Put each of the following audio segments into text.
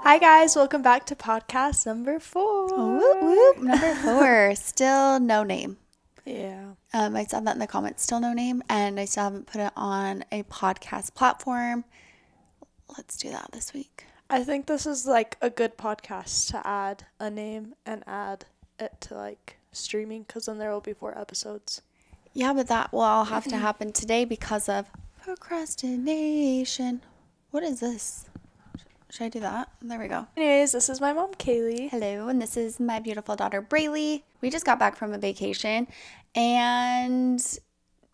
Hi guys, welcome back to podcast number 4. Whoop, whoop. Number 4, still no name. Yeah. I saw that in the comments, still no name, and I still haven't put it on a podcast platform. Let's do that this week. I think this is like a good podcast to add a name and add it to like streaming, because then there will be 4 episodes. Yeah, but that will all have to happen today because of procrastination. What is this? Should I do that? There we go. Anyways, this is my mom, Kaylee. Hello, and this is my beautiful daughter, Braylee. We just got back from a vacation, and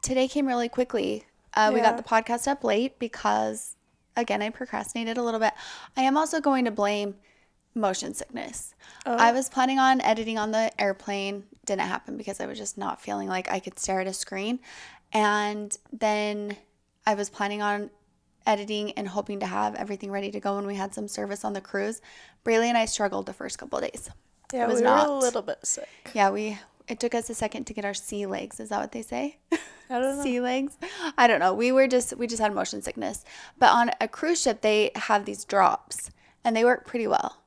today came really quickly. We got the podcast up late because, again, I procrastinated a little bit. I am also going to blame motion sickness. I was planning on editing on the airplane. Didn't happen because I was just not feeling like I could stare at a screen. And then I was planning on editing and hoping to have everything ready to go when we had some service on the cruise. Braylee and I struggled the first couple of days. Yeah, we were a little bit sick. Yeah, it took us a second to get our sea legs. Is that what they say? I don't know. Sea legs? I don't know. We just had motion sickness. But on a cruise ship, they have these drops, and they work pretty well.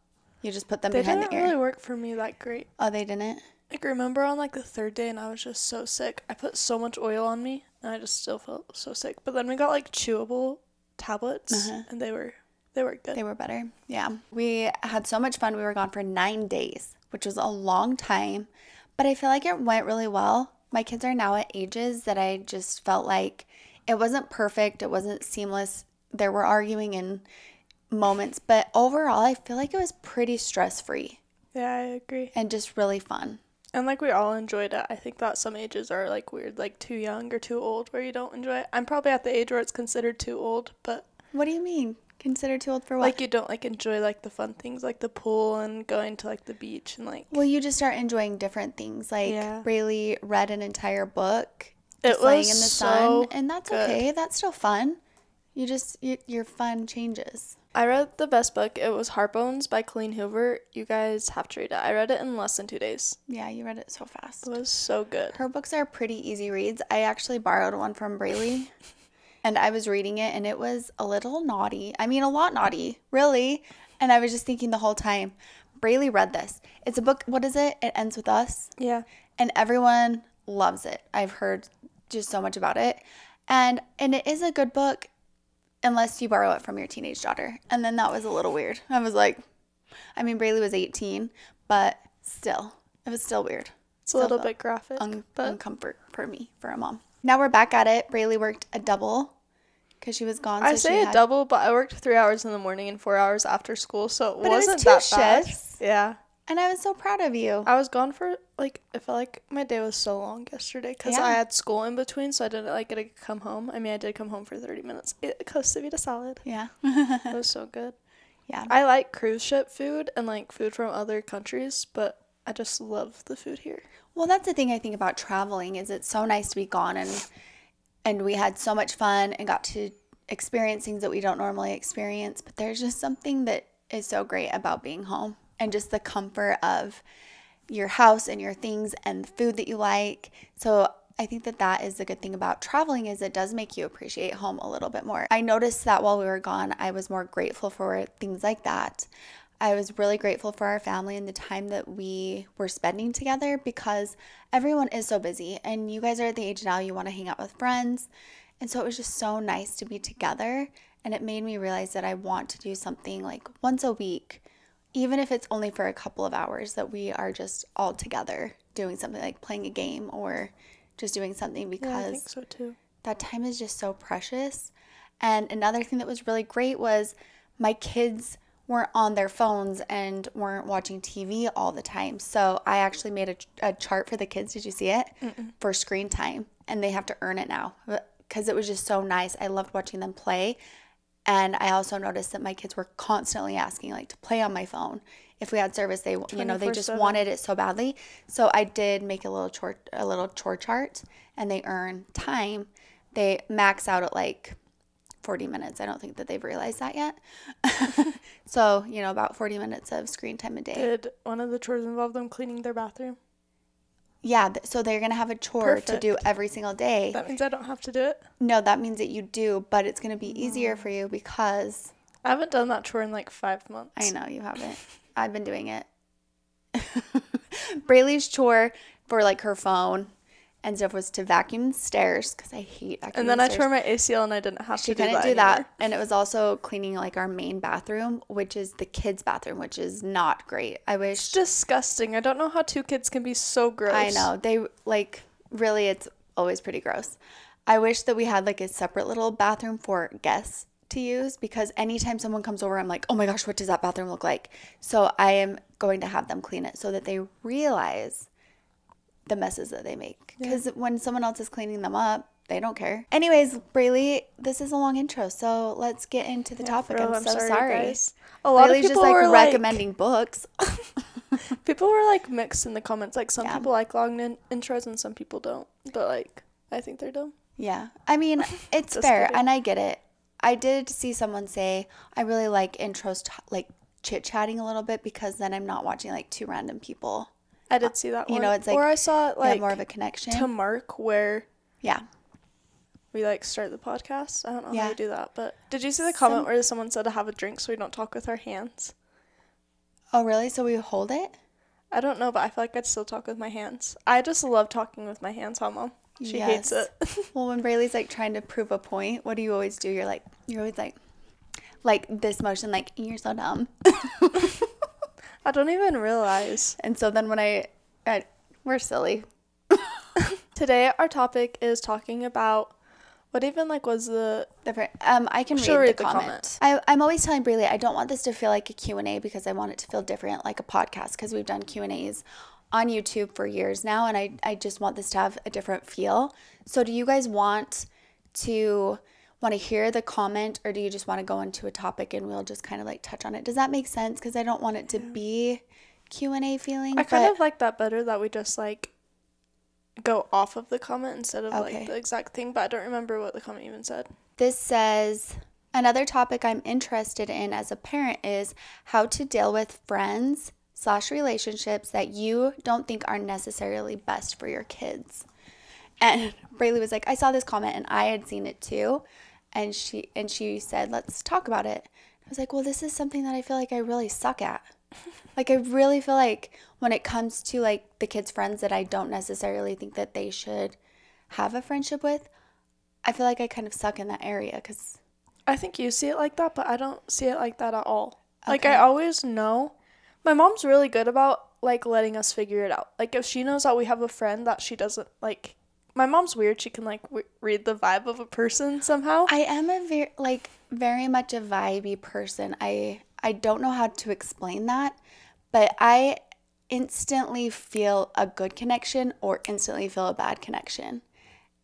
You just put them behind the ear. They didn't really work for me that great. Oh, they didn't? Like, remember on like the 3rd day, and I was just so sick. I put so much oil on me, and I just still felt so sick. But then we got like chewable tablets, and they were good. They were better. Yeah. We had so much fun. We were gone for 9 days, which was a long time, but I feel like it went really well. My kids are now at ages that I just felt like it wasn't perfect. It wasn't seamless. There were arguing in moments, but overall, I feel like it was pretty stress-free. Yeah, I agree. And just really fun. And like we all enjoyed it. I think that some ages are like weird, like too young or too old where you don't enjoy it. I'm probably at the age where it's considered too old, but what do you mean? Considered too old for what? Like you don't like enjoy like the fun things like the pool and going to like the beach and like. Well, you just start enjoing different things. Like Braylee read an entire book just laying in the sun, and that's good. Okay. That's still fun. Your fun changes. I read the best book. It was Heartbones by Colleen Hoover. You guys have to read it. I read it in less than 2 days. Yeah, you read it so fast. It was so good. Her books are pretty easy reads. I actually borrowed one from Braylee, and I was reading it, and it was a little naughty. I mean, a lot naughty, really. And I was just thinking the whole time, Braylee read this. It's a book, what is it? It Ends With Us. Yeah. And everyone loves it. I've heard just so much about it. And it is a good book, unless you borrow it from your teenage daughter. And then that was a little weird. I was like, I mean, Braylee was 18, but still, it was still weird. It's a little bit graphic. Uncomfort for me, for a mom. Now we're back at it. Braylee worked a double because she was gone. I say a double, but I worked 3 hours in the morning and 4 hours after school, so it wasn't that bad. Yeah. And I was so proud of you. I was gone for, like, I felt like my day was so long yesterday because I had school in between, so I didn't, like, get to come home. I mean, I did come home for 30 minutes. It cost to be a salad. Yeah. It was so good. Yeah. I like cruise ship food and, like, food from other countries, but I just love the food here. Well, that's the thing I think about traveling is it's so nice to be gone, and we had so much fun and got to experience things that we don't normally experience, but there's just something that is so great about being home. And just the comfort of your house and your things and the food that you like. So I think that is the good thing about traveling is it does make you appreciate home a little bit more. I noticed that while we were gone, I was more grateful for things like that. I was really grateful for our family and the time that we were spending together because everyone is so busy. And you guys are at the age now you want to hang out with friends. And so it was just so nice to be together. And it made me realize that I want to do something like once a week, even if it's only for a couple of hours, that we are just all together doing something like playing a game or just doing something because I think so too. That time is just so precious. And another thing that was really great was my kids weren't on their phones and weren't watching TV all the time. So I actually made a chart for the kids. Did you see it? For screen time. And they have to earn it now because it was just so nice. I loved watching them play. And I also noticed that my kids were constantly asking like to play on my phone. If we had service, they just wanted it so badly. So I did make a little chore chart, and they earn time. They max out at like 40 minutes. I don't think that they've realized that yet. So, about 40 minutes of screen time a day. Did one of the chores involve them cleaning their bathroom? Yeah, so they're going to have a chore to do every single day. That means I don't have to do it? No, that means that you do, but it's going to be easier for you because I haven't done that chore in like 5 months. I know you haven't. I've been doing it. Braylee's chore for like her phone and stuff was to vacuum the stairs because I hate vacuuming. And then I tore my ACL and I didn't have to do that. She couldn't do that. And it was also cleaning like our main bathroom, which is the kids' bathroom, which is not great. It's disgusting. I don't know how 2 kids can be so gross. I know. They like really, it's always pretty gross. I wish that we had like a separate little bathroom for guests to use because anytime someone comes over, I'm like, oh my gosh, what does that bathroom look like? So I am going to have them clean it so that they realize the messes that they make. Because when someone else is cleaning them up, they don't care. Anyways, Braylee, this is a long intro, so let's get into the topic. I'm so sorry. Guys. A lot of people just were recommending books. People were like mixed in the comments. Like some people like long intros and some people don't. But like, I think they're dumb. Yeah. I mean, it's fair, kidding. And I get it. I did see someone say, I really like intros, like chit-chatting a little bit because then I'm not watching like 2 random people. I did see that one. You know, it's like, or I saw it like more of a connection to Mark where we like start the podcast. I don't know how to do that, but did you see the comment where someone said to have a drink so we don't talk with our hands? Oh, really? So we hold it? I don't know, but I feel like I'd still talk with my hands. I just love talking with my hands, huh, Mom? She hates it. Well, when Braylee's like trying to prove a point, what do you always do? You're always like this motion, like, you're so dumb. I don't even realize. And so then when we're silly. Today our topic is talking about what even like was the different. I can read the comment. I'm always telling Braylee I don't want this to feel like a Q&A because I want it to feel different, like a podcast, because we've done Q&As on YouTube for years now, and I just want this to have a different feel. So do you guys want to hear the comment, or do you just want to go into a topic and we'll just kind of like touch on it? Does that make sense? Because I don't want it to be Q&A feeling. I kind of like that better, that we just like go off of the comment instead of like the exact thing, but I don't remember what the comment even said. This says, another topic I'm interested in as a parent is how to deal with friends/relationships that you don't think are necessarily best for your kids. And Braylee was like, I saw this comment and I had seen it too. And she said, let's talk about it. I was like, well, this is something that I feel like I really suck at. Like, I really feel like when it comes to like the kids' friends that I don't necessarily think that they should have a friendship with, I feel like I kind of suck in that area because I think you see it like that, but I don't see it like that at all. Okay. Like, I always know. My mom's really good about like letting us figure it out. Like, if she knows that we have a friend that she doesn't like, my mom's weird. She can like read the vibe of a person somehow. I am a very much a vibey person. I don't know how to explain that, but I instantly feel a good connection or instantly feel a bad connection.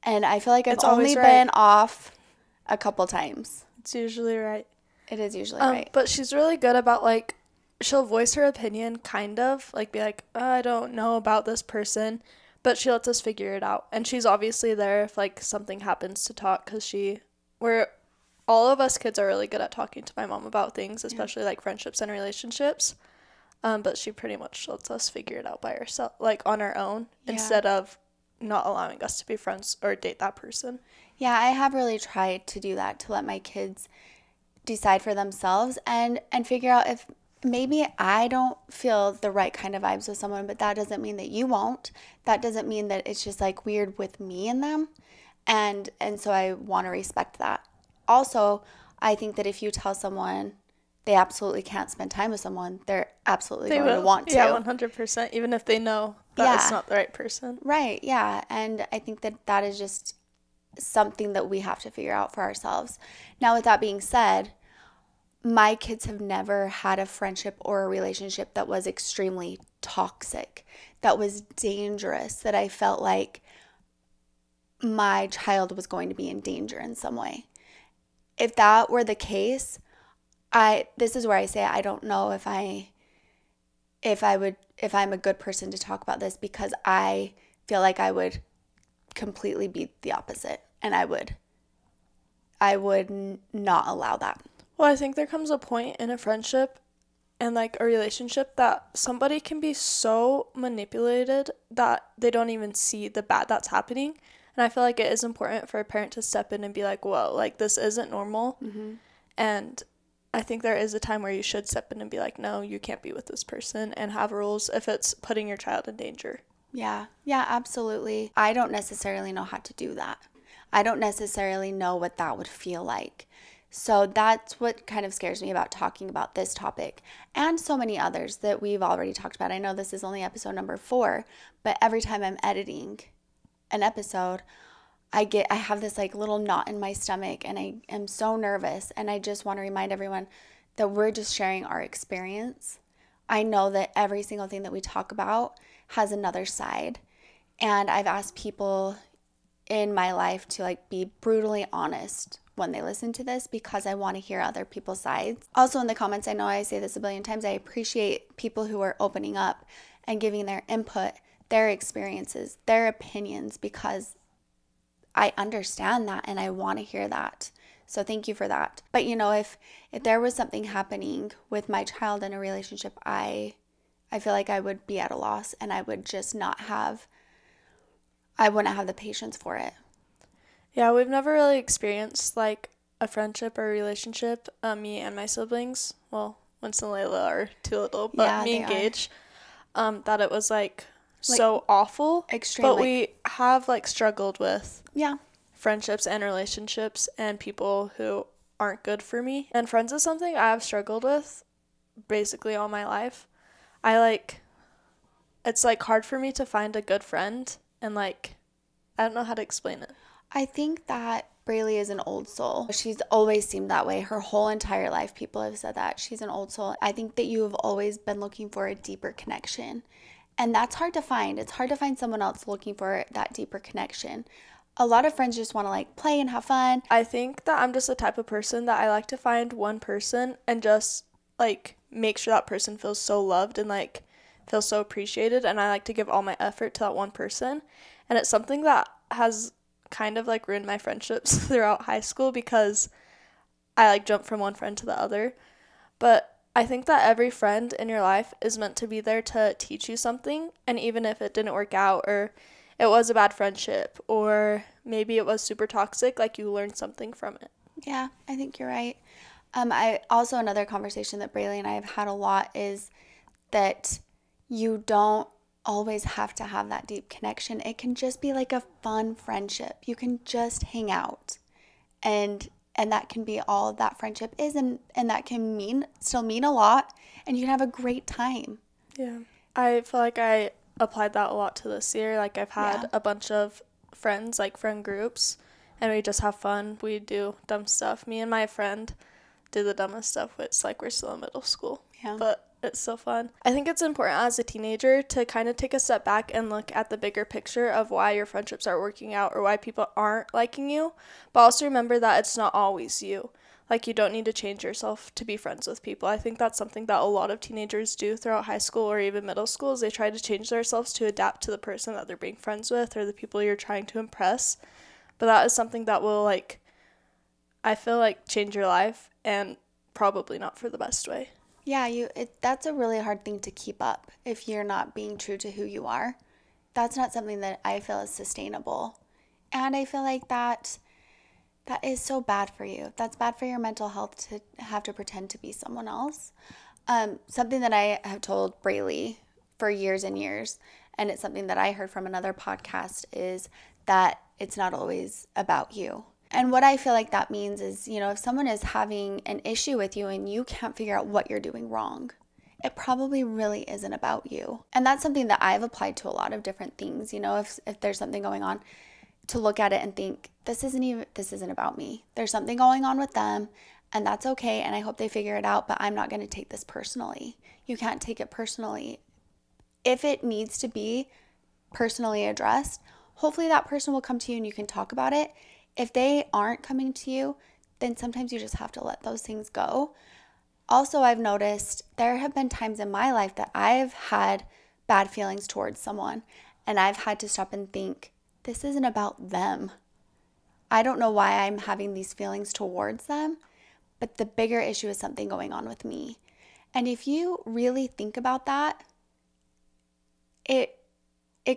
And I feel like I've only been off a couple times. It's usually right. It is usually right. But she's really good about like, she'll voice her opinion kind of, like be like, I don't know about this person, but she lets us figure it out. And she's obviously there if like something happens to talk, because all of us kids are really good at talking to my mom about things, especially like friendships and relationships. But she pretty much lets us figure it out by herself, like on our own, instead of not allowing us to be friends or date that person. Yeah, I have really tried to do that, to let my kids decide for themselves and figure out if maybe I don't feel the right kind of vibes with someone, but that doesn't mean that you won't. That doesn't mean that it's just like weird with me and them. And so I want to respect that. Also, I think that if you tell someone they absolutely can't spend time with someone, they're absolutely going to want to. Yeah, 100%, even if they know that it's not the right person. Right, yeah. And I think that is just something that we have to figure out for ourselves. Now, with that being said, my kids have never had a friendship or a relationship that was extremely toxic, that was dangerous, that I felt like my child was going to be in danger in some way. If that were the case, this is where I say I don't know if I'm a good person to talk about this, because I feel like I would completely be the opposite, and I would not allow that. Well, I think there comes a point in a friendship and like a relationship that somebody can be so manipulated that they don't even see the bad that's happening. And I feel like it is important for a parent to step in and be like, whoa, like this isn't normal. Mm-hmm. And I think there is a time where you should step in and be like, no, you can't be with this person, and have rules if it's putting your child in danger. Yeah, absolutely. I don't necessarily know how to do that. I don't necessarily know what that would feel like. So that's what kind of scares me about talking about this topic and so many others that we've already talked about. I know this is only episode number 4, but every time I'm editing an episode, I have this like little knot in my stomach, and I am so nervous, and I just want to remind everyone that we're just sharing our experience. I know that every single thing that we talk about has another side, and I've asked people in my life to like be brutally honest when they listen to this, because I want to hear other people's sides. Also in the comments, I know I say this a billion times, I appreciate people who are opening up and giving their input, their experiences, their opinions, because I understand that and I want to hear that. So thank you for that. But you know, if there was something happening with my child in a relationship, I feel like I would be at a loss, and I would just I wouldn't have the patience for it. Yeah, we've never really experienced like a friendship or a relationship, me and my siblings. Well, Winston and Layla are too little, but Yeah, me they and Gage, that it was like Like, so awful. extreme, But like- we have like struggled with Yeah. friendships and relationships and people who aren't good for me. And friends is something I have struggled with basically all my life. It's like hard for me to find a good friend, and like I don't know how to explain it. I think that Braylee is an old soul. She's always seemed that way her whole entire life. People have said that. She's an old soul. I think that you have always been looking for a deeper connection. And that's hard to find. It's hard to find someone else looking for that deeper connection. A lot of friends just want to like play and have fun. I think that I'm just the type of person that I like to find one person and just like make sure that person feels so loved and like feels so appreciated, and I like to give all my effort to that one person. And it's something that has kind of like ruined my friendships throughout high school, because I like jump from one friend to the other. But I think that every friend in your life is meant to be there to teach you something, and even if it didn't work out, or it was a bad friendship, or maybe it was super toxic, like you learned something from it. Yeah, I think you're right. I also, another conversation that Braylee and I have had a lot is that you don't always have to have that deep connection. It can just be like a fun friendship. You can just hang out, and that can be all that friendship is, and that can still mean a lot, and you can have a great time. Yeah. I feel like I applied that a lot to this year. Like I've had a bunch of friends, like friend groups, and we just have fun. We do dumb stuff. Me and my friend do the dumbest stuff. It's like we're still in middle school. Yeah. But it's so fun. I think it's important as a teenager to kind of take a step back and look at the bigger picture of why your friendships aren't working out or why people aren't liking you. But also remember that it's not always you. Like, you don't need to change yourself to be friends with people. I think that's something that a lot of teenagers do throughout high school or even middle school, is they try to change themselves to adapt to the person that they're being friends with or the people you're trying to impress. But that is something that will, like, I feel like change your life, and probably not for the best way. Yeah, that's a really hard thing to keep up if you're not being true to who you are. That's not something that I feel is sustainable. And I feel like that is so bad for you. That's bad for your mental health to have to pretend to be someone else. Something that I have told Braylee for years and years, and it's something that I heard from another podcast, is that it's not always about you. And what I feel like that means is, if someone is having an issue with you and you can't figure out what you're doing wrong, it probably really isn't about you. And that's something that I've applied to a lot of different things. If there's something going on, to look at it and think, this isn't about me. There's something going on with them, and that's okay, and I hope they figure it out, but I'm not going to take this personally. You can't take it personally. If it needs to be personally addressed, hopefully that person will come to you and you can talk about it. If they aren't coming to you, then sometimes you just have to let those things go. Also, I've noticed there have been times in my life that I've had bad feelings towards someone, and I've had to stop and think, this isn't about them. I don't know why I'm having these feelings towards them, but the bigger issue is something going on with me. And if you really think about that, it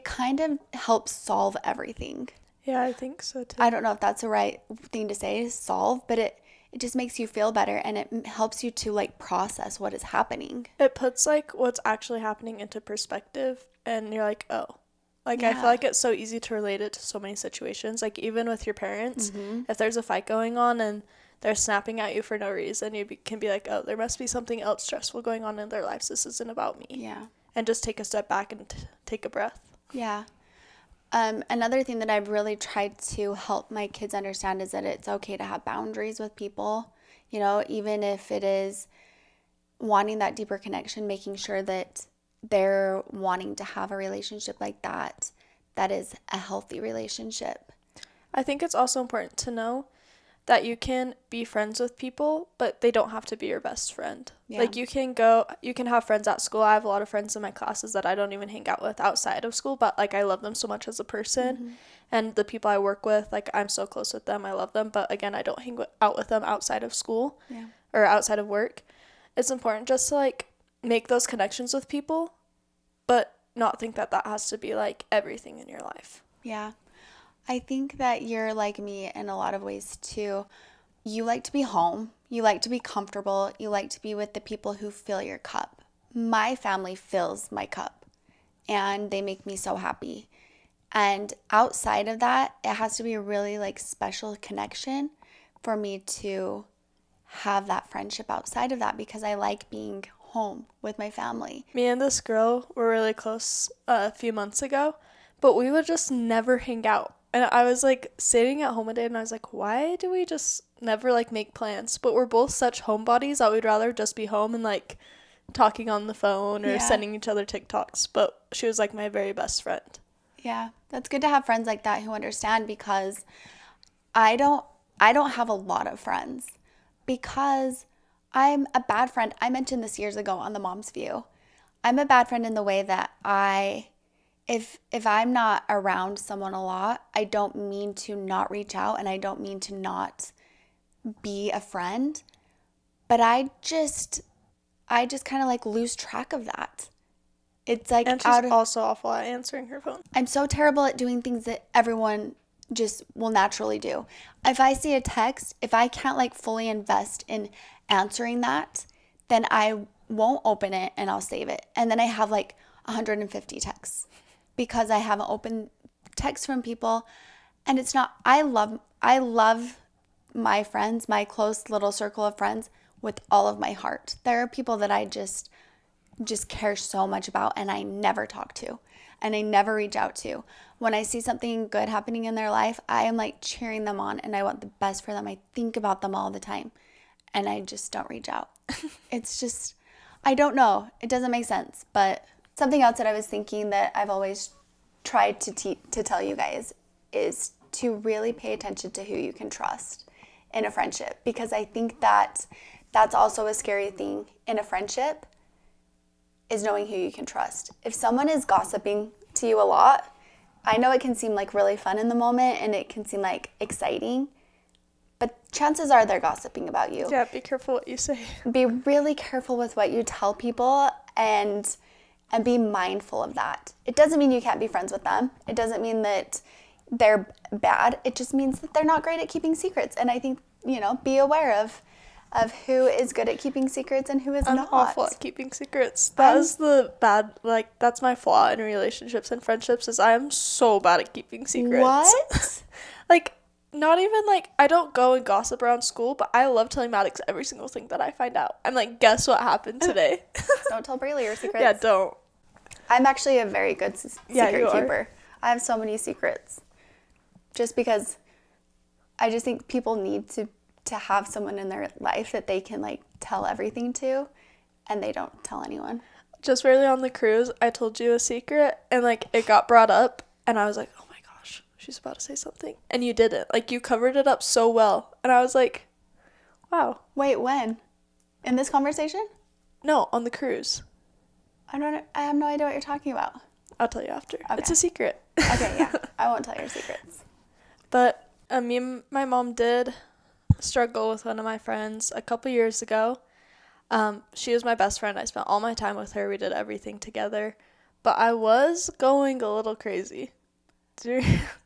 kind of helps solve everything. Yeah, I think so too. I don't know if that's the right thing to say, solve, but it it just makes you feel better, and it helps you to like process what is happening. It puts like what's actually happening into perspective, and you're like, oh. Like, I feel Yeah. like it's so easy to relate it to so many situations. Like, even with your parents, if there's a fight going on and they're snapping at you for no reason, can be like, oh, there must be something else stressful going on in their lives. This isn't about me. Yeah. And just take a step back and take a breath. Yeah. Another thing that I've really tried to help my kids understand is that it's okay to have boundaries with people. You know, even if it is wanting that deeper connection, making sure that they're wanting to have a relationship like that, that is a healthy relationship. I think it's also important to know that you can be friends with people, but they don't have to be your best friend. Yeah. Like, you can have friends at school. I have a lot of friends in my classes that I don't even hang out with outside of school, but like, I love them so much as a person. And the people I work with, like, I'm so close with them. I love them. But again, I don't hang out with them outside of school or outside of work. It's important just to like make those connections with people, but not think that that has to be like everything in your life. Yeah. I think that you're like me in a lot of ways too. You like to be home. You like to be comfortable. You like to be with the people who fill your cup. My family fills my cup, and they make me so happy. And outside of that, it has to be a really like special connection for me to have that friendship outside of that, because I like being home with my family. Me and this girl were really close a few months ago, but we would just never hang out. And I was like sitting at home one day and I was like, why do we just never like make plans? But we're both such homebodies that we'd rather just be home and like talking on the phone or sending each other TikToks. But she was like my very best friend. Yeah, that's good to have friends like that who understand, because I don't have a lot of friends, because I'm a bad friend. I mentioned this years ago on the Mom's View. I'm a bad friend in the way that if I'm not around someone a lot, I don't mean to not reach out, and I don't mean to not be a friend, but I just kind of like lose track of that. It's like, and she's also awful at answering her phone. I'm so terrible at doing things that everyone just will naturally do. If I see a text, if I can't like fully invest in answering that, then I won't open it and I'll save it. And then I have like 150 texts because I haven't opened texts from people. And it's not, I love my friends, my close little circle of friends with all of my heart. There are people that I just care so much about, and I never talk to, and I never reach out to. When I see something good happening in their life, I am like cheering them on, and I want the best for them. I think about them all the time, and I just don't reach out. It's just, I don't know. It doesn't make sense. But something else that I was thinking that I've always tried to tell you guys is to really pay attention to who you can trust in a friendship, because I think that that's also a scary thing in a friendship, is knowing who you can trust. If someone is gossiping to you a lot, I know it can seem like really fun in the moment and it can seem like exciting, but chances are they're gossiping about you. Yeah, be careful what you say. Be really careful with what you tell people, and be mindful of that. It doesn't mean you can't be friends with them. It doesn't mean that they're bad. It just means that they're not great at keeping secrets. And I think, be aware of who is good at keeping secrets and who is not. I'm awful at keeping secrets. That is the bad, like, that's my flaw in relationships and friendships, is I am so bad at keeping secrets. What? Like, not even, like, I don't go and gossip around school, but I love telling Maddox every single thing that I find out. I'm like, guess what happened today? Don't tell Braylee your secrets. Yeah, don't. I'm actually a very good secret keeper. I have so many secrets. Just because I just think people need to have someone in their life that they can like tell everything to, and they don't tell anyone. Just really on the cruise, I told you a secret, and like it got brought up, and I was like, oh my gosh, she's about to say something, and you didn't. Like, you covered it up so well, and I was like, wow. Wait, when? In this conversation? No, on the cruise. I have no idea what you're talking about. I'll tell you after. Okay. It's a secret. Okay, yeah. I won't tell your secrets. But me and my mom did struggle with one of my friends a couple years ago. She was my best friend. I spent all my time with her. We did everything together. But I was going a little crazy. Do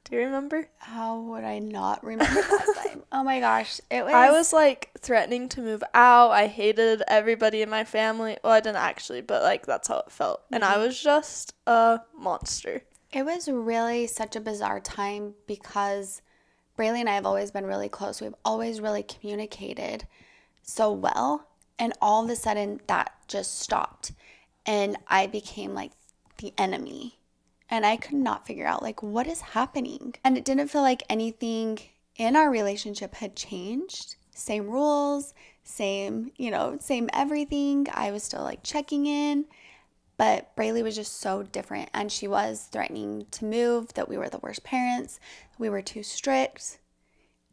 Do you remember? How would I not remember that time? Oh my gosh. I was like threatening to move out. I hated everybody in my family. Well, I didn't actually, but like that's how it felt. And I was just a monster. It was really such a bizarre time because Braylee and I have always been really close. We've always really communicated so well. And all of a sudden that just stopped. And I became like the enemy. And I could not figure out like what is happening. And it didn't feel like anything in our relationship had changed. Same rules, same everything. I was still like checking in. But Braylee was just so different. And she was threatening to move, that we were the worst parents, we were too strict.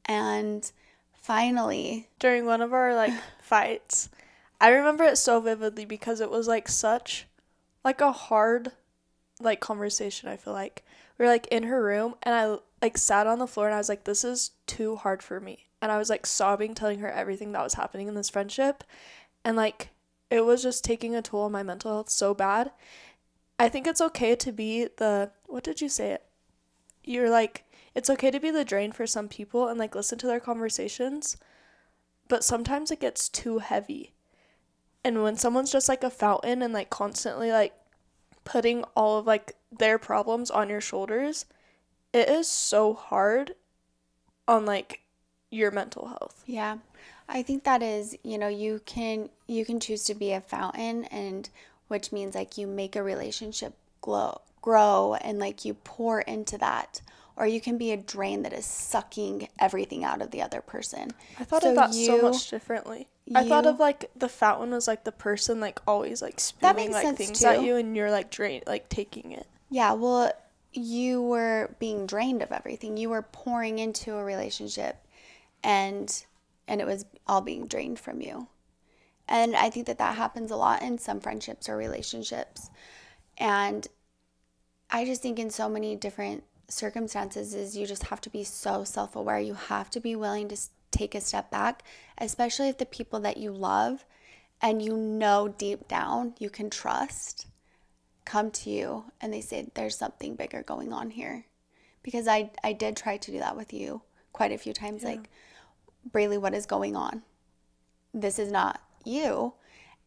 And finally, during one of our like fights, I remember it so vividly because it was like such like a hard like conversation. I feel like we were like in her room and I like sat on the floor and I was like, this is too hard for me. And I was like sobbing, telling her everything that was happening in this friendship. And like it was just taking a toll on my mental health so bad. I think it's okay to be what did you say it? You're like, it's okay to be the drain for some people and like listen to their conversations. But sometimes it gets too heavy. And when someone's just like a fountain and like constantly like putting all of like their problems on your shoulders, it is so hard on like your mental health. Yeah. I think that is, you can choose to be a fountain, and which means like you make a relationship grow and like you pour into that, or you can be a drain that is sucking everything out of the other person. I thought of that so much differently. I thought of like the fountain was like the person like always like spewing like things at you, and you're like taking it. Yeah, well, you were being drained of everything. You were pouring into a relationship, and it was all being drained from you. And I think that happens a lot in some friendships or relationships. And I just think in so many different circumstances is you just have to be so self-aware. You have to be willing to take a step back, especially if the people that you love and deep down you can trust come to you and they say there's something bigger going on here. Because I did try to do that with you quite a few times. Yeah. Like, Braylee, what is going on? This is not you.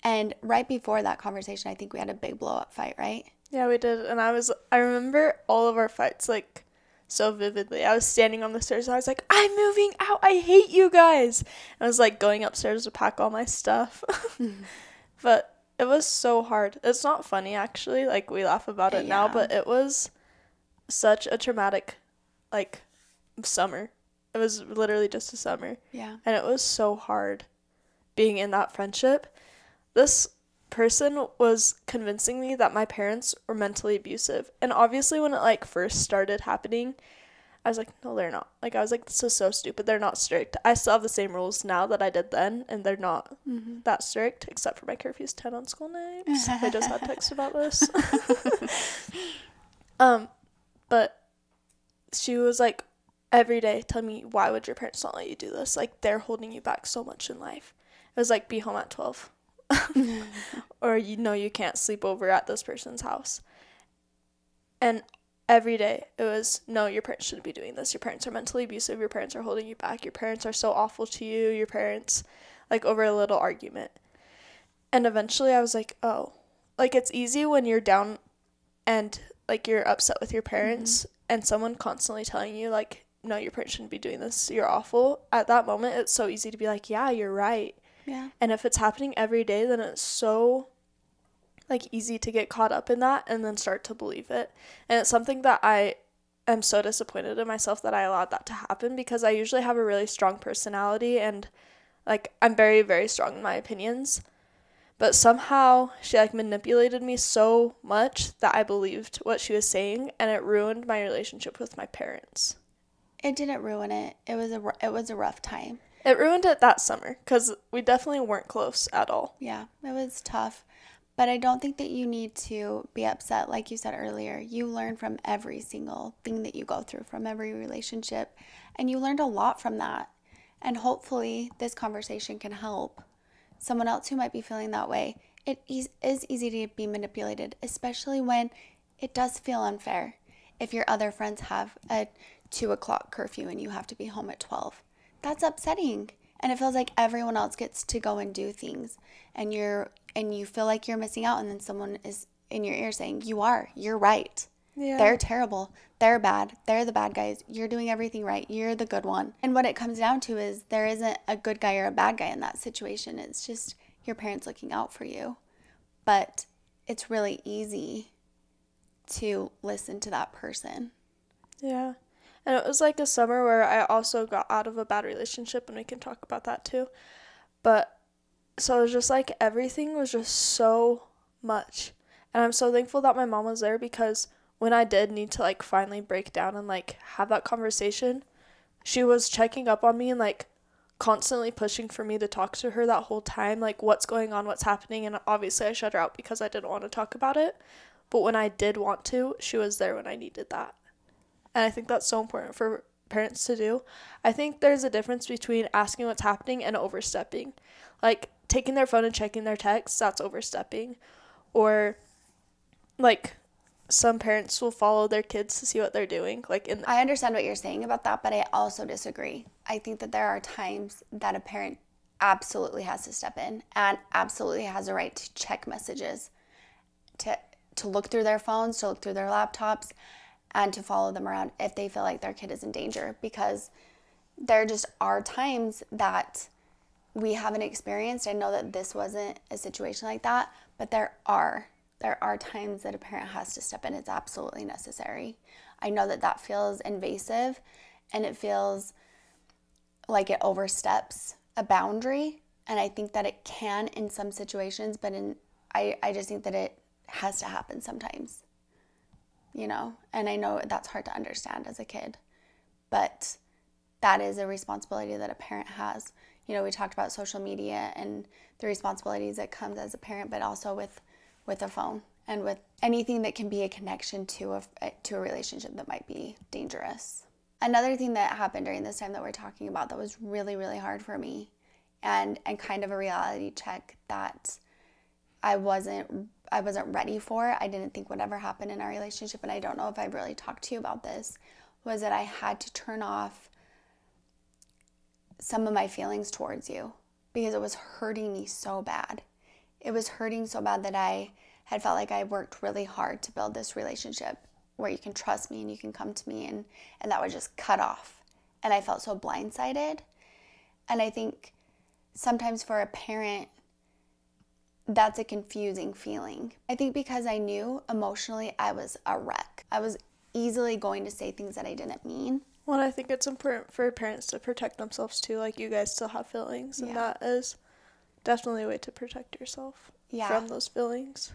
And right before that conversation, I think we had a big blow up fight, right? Yeah, we did. And I remember all of our fights like so vividly. I was standing on the stairs and I was like, I'm moving out. I hate you guys. I was like going upstairs to pack all my stuff. But it was so hard. It's not funny actually. Like we laugh about it now, but it was such a traumatic like summer. It was literally just a summer. Yeah. And it was so hard being in that friendship. This person was convincing me that my parents were mentally abusive. And obviously when it like first started happening, I was like, no, they're not. Like I was like, this is so stupid. They're not strict. I still have the same rules now that I did then, and they're not that strict, except for my curfew's 10 on school nights. I just had text about this. But she was like, every day, tell me, why would your parents not let you do this? Like, they're holding you back so much in life. It was like, be home at 12. Or, you can't sleep over at this person's house. And every day, it was, no, your parents shouldn't be doing this. Your parents are mentally abusive. Your parents are holding you back. Your parents are so awful to you. Your parents, like, over a little argument. And eventually, I was like, oh. Like, it's easy when you're down and, like, you're upset with your parents and someone constantly telling you, like, no, your parents shouldn't be doing this. You're awful. At that moment, it's so easy to be like, yeah, you're right. Yeah. And if it's happening every day, then it's so, like, easy to get caught up in that and then start to believe it. And it's something that I am so disappointed in myself that I allowed that to happen, because I usually have a really strong personality and, like, I'm very, very strong in my opinions. But somehow she, like, manipulated me so much that I believed what she was saying, and it ruined my relationship with my parents. It didn't ruin it. It was a rough time. It ruined it that summer because we definitely weren't close at all. Yeah, it was tough. But I don't think that you need to be upset. Like you said earlier, you learn from every single thing that you go through, from every relationship. And you learned a lot from that. And hopefully this conversation can help someone else who might be feeling that way. It is easy to be manipulated, especially when it does feel unfair. If your other friends have a 2 o'clock curfew and you have to be home at 12. That's upsetting. And it feels like everyone else gets to go and do things, and you feel like you're missing out, and then someone is in your ear saying, you're right. Yeah. They're terrible. They're bad. They're the bad guys. You're doing everything right. You're the good one. And what it comes down to is there isn't a good guy or a bad guy in that situation. It's just your parents looking out for you. But it's really easy to listen to that person. Yeah. And it was like a summer where I also got out of a bad relationship, and we can talk about that too. But so it was just like everything was just so much. And I'm so thankful that my mom was there, because when I did need to like finally break down and like have that conversation, she was checking up on me and like constantly pushing for me to talk to her that whole time, like what's going on, what's happening. And obviously I shut her out because I didn't want to talk about it. But when I did want to, she was there when I needed that. And I think that's so important for parents to do. I think there's a difference between asking what's happening and overstepping. Like taking their phone and checking their texts, that's overstepping. Or like some parents will follow their kids to see what they're doing. I understand what you're saying about that, but I also disagree. I think that there are times that a parent absolutely has to step in and absolutely has a right to check messages, to look through their phones, to look through their laptops, and to follow them around if they feel like their kid is in danger. Because there just are times that we haven't experienced. I know that this wasn't a situation like that, but there are times that a parent has to step in. It's absolutely necessary. I know that that feels invasive, and it feels like it oversteps a boundary. And I think that it can in some situations, but I just think that it has to happen sometimes, and I know that's hard to understand as a kid, but that is a responsibility that a parent has. We talked about social media and the responsibilities that comes as a parent, but also with a phone and with anything that can be a connection to a relationship that might be dangerous. Another thing that happened during this time that we're talking about that was really, really hard for me, and kind of a reality check that I wasn't ready for. I didn't think would ever happen in our relationship, and I don't know if I've really talked to you about this, was that I had to turn off some of my feelings towards you because it was hurting me so bad. It was hurting so bad that I had felt like I worked really hard to build this relationship where you can trust me and you can come to me, and that was just cut off. And I felt so blindsided. And I think sometimes for a parent, that's a confusing feeling. I think because I knew emotionally I was a wreck. I was easily going to say things that I didn't mean. Well, I think it's important for parents to protect themselves too. Like, you guys still have feelings, and that is definitely a way to protect yourself from those feelings.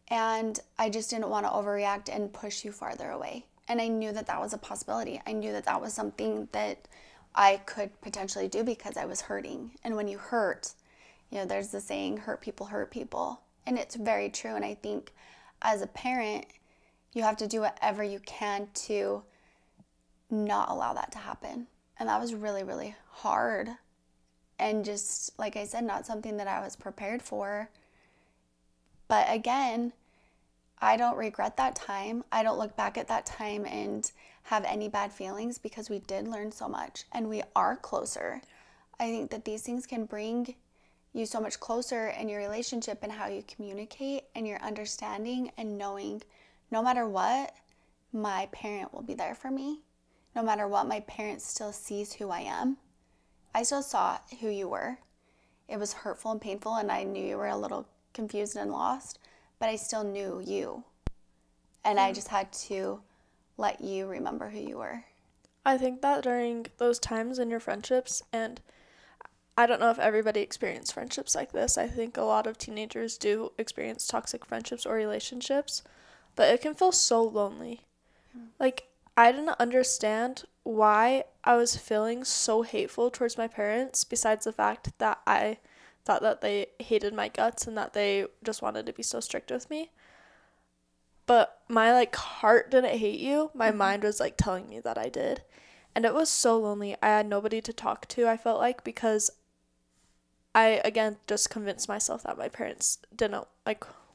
And I just didn't want to overreact and push you farther away. And I knew that that was a possibility. I knew that that was something that I could potentially do because I was hurting. And when you hurt, there's the saying, hurt people. And it's very true. And I think as a parent, you have to do whatever you can to not allow that to happen. And that was really, really hard. And just, like I said, not something that I was prepared for. But again, I don't regret that time. I don't look back at that time and have any bad feelings because we did learn so much and we are closer. I think that these things can bring you so much closer in your relationship and how you communicate and your understanding and knowing no matter what, my parent will be there for me. No matter what, my parent still sees who I am. I still saw who you were. It was hurtful and painful, and I knew you were a little confused and lost, but I still knew you. And I just had to let you remember who you were. I think that during those times in your friendships, and I don't know if everybody experienced friendships like this. I think a lot of teenagers do experience toxic friendships or relationships, but it can feel so lonely. Like, I didn't understand why I was feeling so hateful towards my parents, besides the fact that I thought that they hated my guts and that they just wanted to be so strict with me. But my heart didn't hate you. My mind was telling me that I did. And it was so lonely. I had nobody to talk to, I felt like, because I, again, just convinced myself that my parents didn't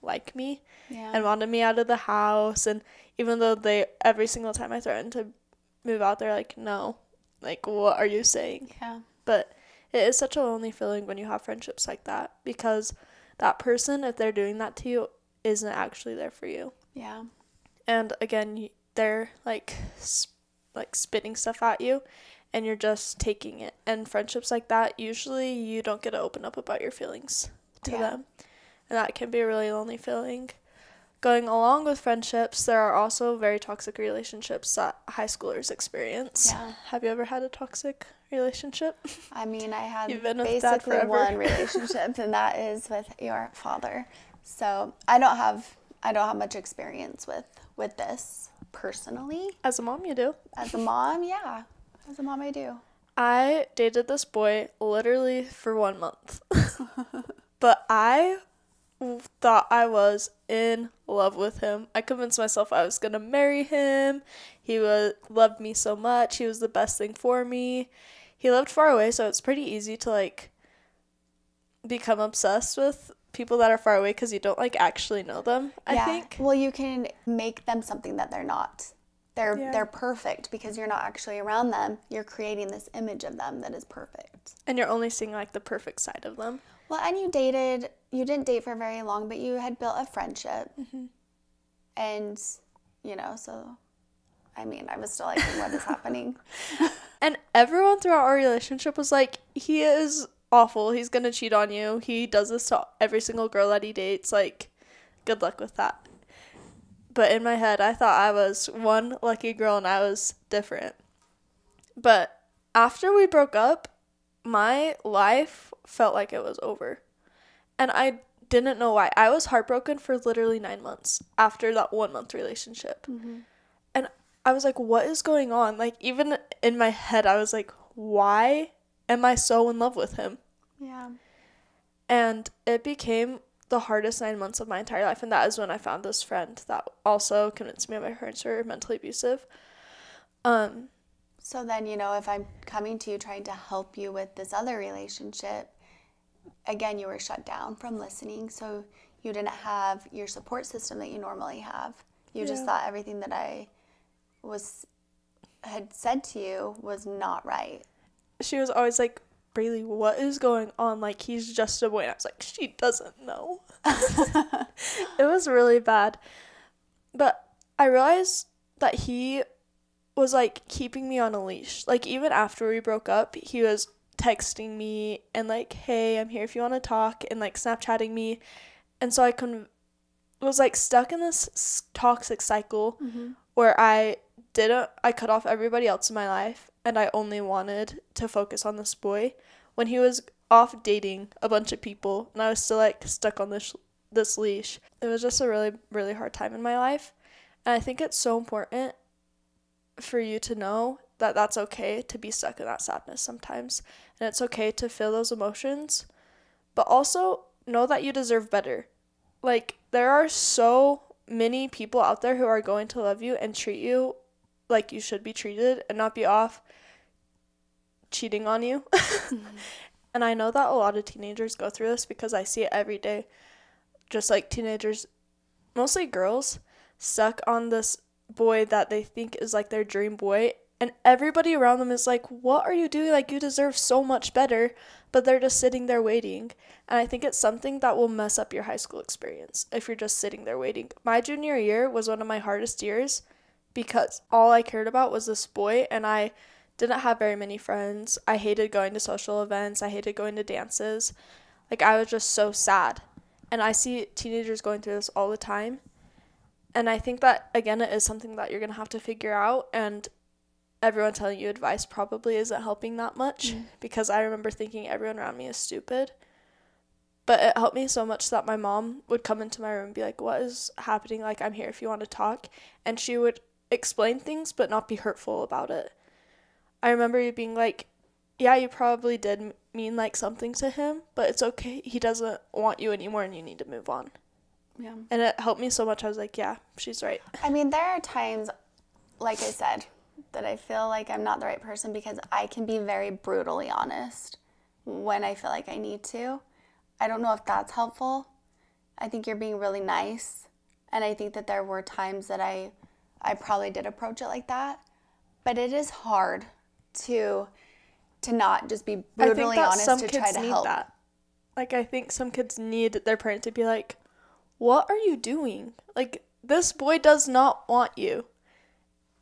like me and wanted me out of the house. And even though every single time I threatened to move out, they're like, no, like, what are you saying? Yeah. But it is such a lonely feeling when you have friendships like that, because that person, if they're doing that to you, isn't actually there for you. Yeah. And again, they're like spitting stuff at you, and you're just taking it. And friendships like that, usually you don't get to open up about your feelings to them, and that can be a really lonely feeling. Going along with friendships, there are also very toxic relationships that high schoolers experience. Yeah. Have you ever had a toxic relationship? I mean, I had You've been with Dad basically forever. one relationship, and that is with your father. So I don't have much experience with this personally. As a mom, you do. As a mom, yeah. As a mom, I do. I dated this boy literally for 1 month. But I thought I was in love with him. I convinced myself I was going to marry him. He loved me so much. He was the best thing for me. He lived far away, so it's pretty easy to, like, become obsessed with people that are far away because you don't, like, actually know them, I think. Well, you can make them something that they're not. They're perfect because you're not actually around them. You're creating this image of them that is perfect. And you're only seeing, like, the perfect side of them. Well, and you didn't date for very long, but you had built a friendship. Mm-hmm. And, so, I mean, I was still like, what is happening? And everyone throughout our relationship was like, he is awful. He's going to cheat on you. He does this to every single girl that he dates. Like, good luck with that. But in my head, I thought I was one lucky girl and I was different. But after we broke up, my life felt like it was over. And I didn't know why. I was heartbroken for literally 9 months after that 1 month relationship. Mm-hmm. And I was like, what is going on? Like, even in my head, I was like, why am I so in love with him? Yeah. And it became the hardest 9 months of my entire life. And that is when I found this friend that also convinced me my parents were mentally abusive. So then, if I'm coming to you trying to help you with this other relationship, again, you were shut down from listening. So you didn't have your support system that you normally have. You just thought everything that I had said to you was not right. She was always like, Braylee, what is going on? Like, he's just a boy. And I was like, she doesn't know. It was really bad. But I realized that he was, like, keeping me on a leash. Like, even after we broke up, he was texting me and, like, hey, I'm here if you want to talk, and, like, Snapchatting me. And so I was, like, stuck in this toxic cycle where I cut off everybody else in my life, and I only wanted to focus on this boy when he was off dating a bunch of people, and I was still, like, stuck on this leash. It was just a really, really hard time in my life, and I think it's so important for you to know that that's okay to be stuck in that sadness sometimes, and it's okay to feel those emotions, but also know that you deserve better. Like, there are so many people out there who are going to love you and treat you like you should be treated and not be off cheating on you. And I know that a lot of teenagers go through this because I see it every day. Just like teenagers, mostly girls, stuck on this boy that they think is like their dream boy, and everybody around them is like, what are you doing? Like, you deserve so much better, but they're just sitting there waiting. And I think it's something that will mess up your high school experience if you're just sitting there waiting. My junior year was one of my hardest years because all I cared about was this boy, and I didn't have very many friends. I hated going to social events. I hated going to dances. Like, I was just so sad. And I see teenagers going through this all the time. And I think that, again, it is something that you're going to have to figure out. And everyone telling you advice probably isn't helping that much because I remember thinking everyone around me is stupid. But it helped me so much that my mom would come into my room and be like, what is happening? Like, I'm here if you want to talk. And she would explain things but not be hurtful about it. I remember you being like, yeah, you probably did mean, like, something to him, but it's okay. He doesn't want you anymore and you need to move on. Yeah. And it helped me so much. I was like, yeah, she's right. I mean, there are times, like I said, that I feel like I'm not the right person because I can be very brutally honest when I feel like I need to. I don't know if that's helpful. I think you're being really nice. And I think that there were times that I probably did approach it like that. But it is hard to not just be I think brutally that honest some to kids try to need help. that. Like, I think some kids need their parent to be like, what are you doing? Like, this boy does not want you.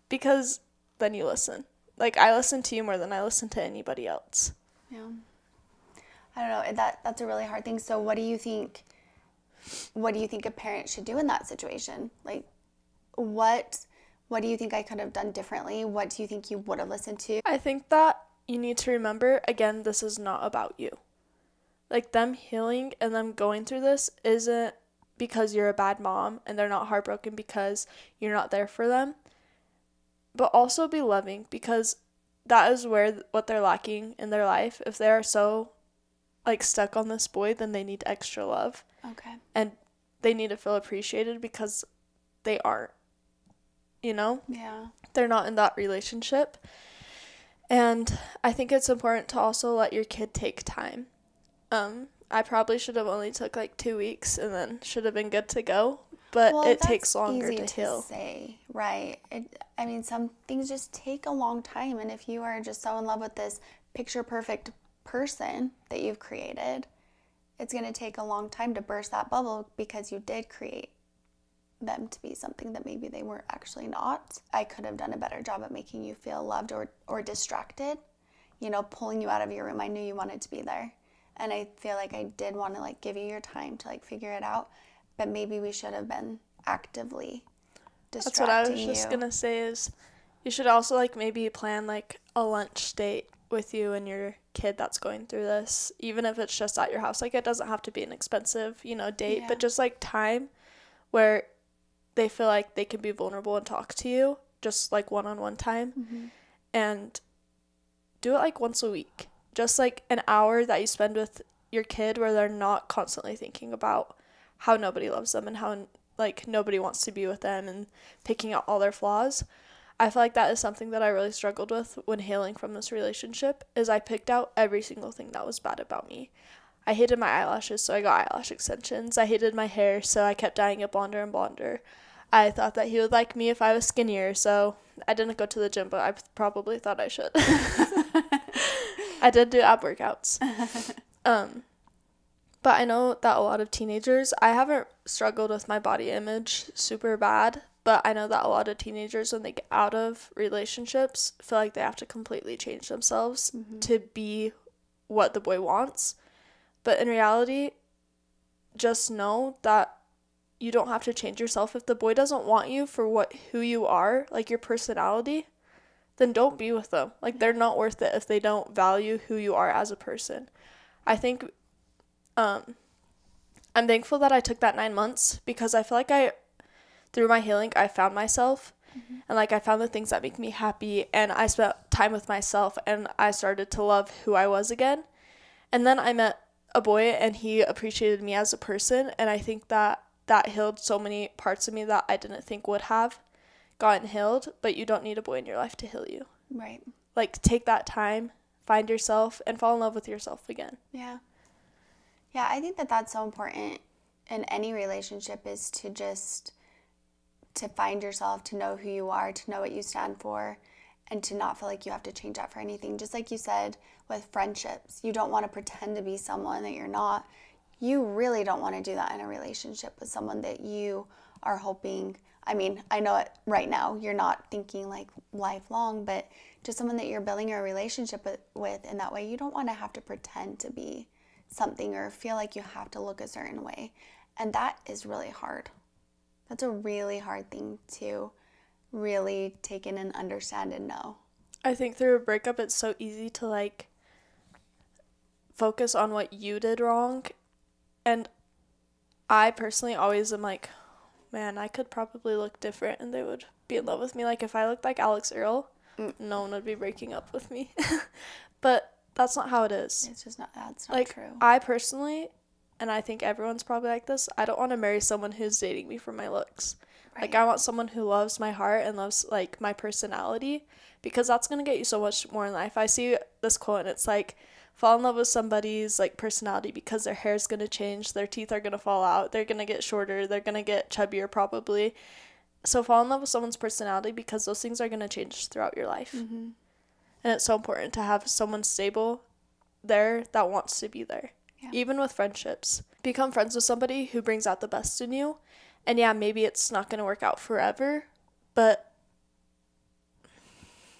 Because then you listen. Like, I listen to you more than I listen to anybody else. Yeah. I don't know. That's a really hard thing. So what do you think a parent should do in that situation? Like, what do you think I could have done differently? What do you think you would have listened to? I think that you need to remember, again, this is not about you. Like, them healing and them going through this isn't because you're a bad mom and they're not heartbroken because you're not there for them. But also be loving, because that is what they're lacking in their life. If they are so, like, stuck on this boy, then they need extra love. Okay. And they need to feel appreciated because they aren't. You know? Yeah. They're not in that relationship. And I think it's important to also let your kid take time. I probably should have only took like 2 weeks and then should have been good to go. But it takes longer to heal. Say, right? I mean, some things just take a long time. And if you are just so in love with this picture perfect person that you've created, it's going to take a long time to burst that bubble because you did create them to be something that maybe they were actually not. I could have done a better job at making you feel loved or distracted, pulling you out of your room. I knew you wanted to be there. And I feel like I did want to like give you your time to like figure it out, but maybe we should have been actively distracting you. That's what I was just going to say is you should also like maybe plan like a lunch date with you and your kid that's going through this, even if it's just at your house. Like, it doesn't have to be an expensive, date, but just like time where they feel like they can be vulnerable and talk to you, just like one-on-one time. Mm-hmm. And do it like once a week. Just like an hour that you spend with your kid where they're not constantly thinking about how nobody loves them and how like nobody wants to be with them and picking out all their flaws. I feel like that is something that I really struggled with when healing from this relationship, is I picked out every single thing that was bad about me. I hated my eyelashes, so I got eyelash extensions. I hated my hair, so I kept dyeing it blonder and blonder. I thought that he would like me if I was skinnier, so I didn't go to the gym, but I probably thought I should. I did do ab workouts. But I know that a lot of teenagers, I haven't struggled with my body image super bad, but I know that a lot of teenagers, when they get out of relationships, feel like they have to completely change themselves to be what the boy wants. But in reality, just know that you don't have to change yourself. If the boy doesn't want you for who you are, like your personality, then don't be with them. Like, they're not worth it if they don't value who you are as a person. I think I'm thankful that I took that 9 months, because I feel like through my healing, I found myself, and like I found the things that make me happy, and I spent time with myself, and I started to love who I was again. And then I met a boy, and he appreciated me as a person, and I think that healed so many parts of me that I didn't think would have gotten healed. But you don't need a boy in your life to heal you. Right. Like, take that time, find yourself, and fall in love with yourself again. Yeah. Yeah, I think that that's so important in any relationship, is to find yourself, to know who you are, to know what you stand for, and to not feel like you have to change that for anything. Just like you said with friendships, you don't want to pretend to be someone that you're not. You really don't want to do that in a relationship with someone that you are hoping, I mean, I know it right now, you're not thinking like lifelong, but just someone that you're building a relationship with in that way, you don't want to have to pretend to be something or feel like you have to look a certain way. And that is really hard. That's a really hard thing to really take in and understand and know. I think through a breakup, it's so easy to like focus on what you did wrong. And I personally always am like, man, I could probably look different and they would be in love with me. Like, if I looked like Alex Earl, no one would be breaking up with me. But that's not how it is. It's just not, that's not like, true. I personally, and I think everyone's probably like this, I don't want to marry someone who's dating me for my looks. Right. Like, I want someone who loves my heart and loves, like, my personality, because that's going to get you so much more in life. I see this quote, and it's like, fall in love with somebody's, like, personality, because their hair's going to change, their teeth are going to fall out, they're going to get shorter, they're going to get chubbier probably, So fall in love with someone's personality, because those things are going to change throughout your life. Mm-hmm. And it's so important to have someone stable there that wants to be there. Yeah. Even with friendships. Become friends with somebody who brings out the best in you. And yeah, maybe it's not going to work out forever, but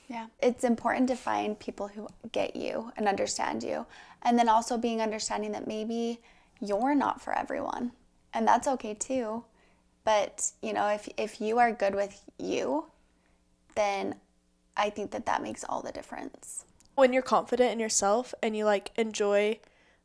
yeah, it's important to find people who get you and understand you. And then also being understanding that maybe you're not for everyone. And that's okay too. But, you know, if you are good with you, then I think that makes all the difference. When you're confident in yourself and you like enjoy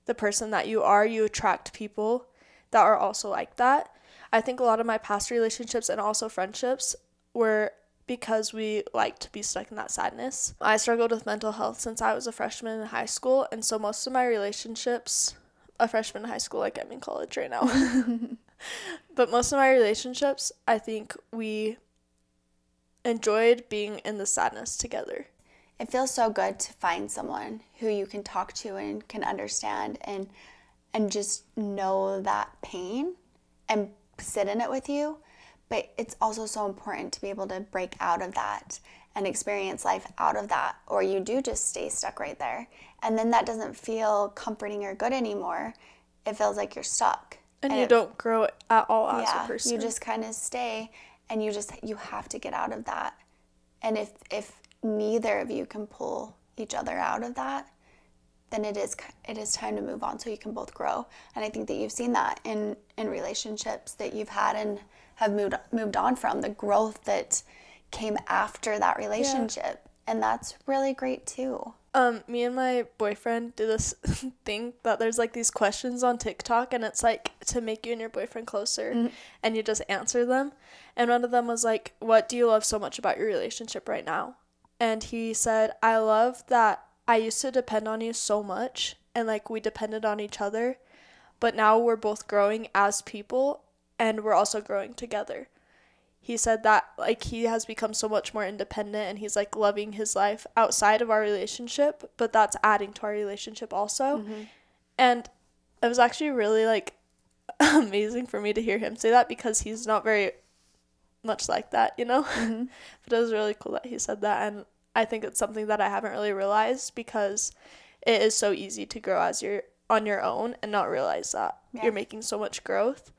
the person that you are, you attract people that are also like that. I think a lot of my past relationships and also friendships were because we like to be stuck in that sadness. I struggled with mental health since I was a freshman in high school, and so most of my relationships, a freshman in high school, like I'm in college right now, but most of my relationships, I think we enjoyed being in the sadness together. It feels so good to find someone who you can talk to and can understand and just know that pain and sit in it with you. But it's also so important to be able to break out of that and experience life out of that, or you do just stay stuck right there. And then that doesn't feel comforting or good anymore. It feels like you're stuck. And you don't grow at all as a person. You just kind of stay, and you have to get out of that. And if neither of you can pull each other out of that, then it is time to move on so you can both grow. And I think that you've seen that in relationships that you've had and have moved on from, the growth that came after that relationship. Yeah. And that's really great too. Me and my boyfriend do this thing that there's like these questions on TikTok, and it's like to make you and your boyfriend closer, and you just answer them. And one of them was like, what do you love so much about your relationship right now? And he said, I love that I used to depend on you so much, and like we depended on each other, but now we're both growing as people, and we're also growing together. He said that like he has become so much more independent, and he's like loving his life outside of our relationship, but that's adding to our relationship also. And it was actually really like amazing for me to hear him say that, because he's not very much like that, you know. But it was really cool that he said that, and I think it's something that I haven't really realized, because it is so easy to grow as you're on your own and not realize that you're making so much growth.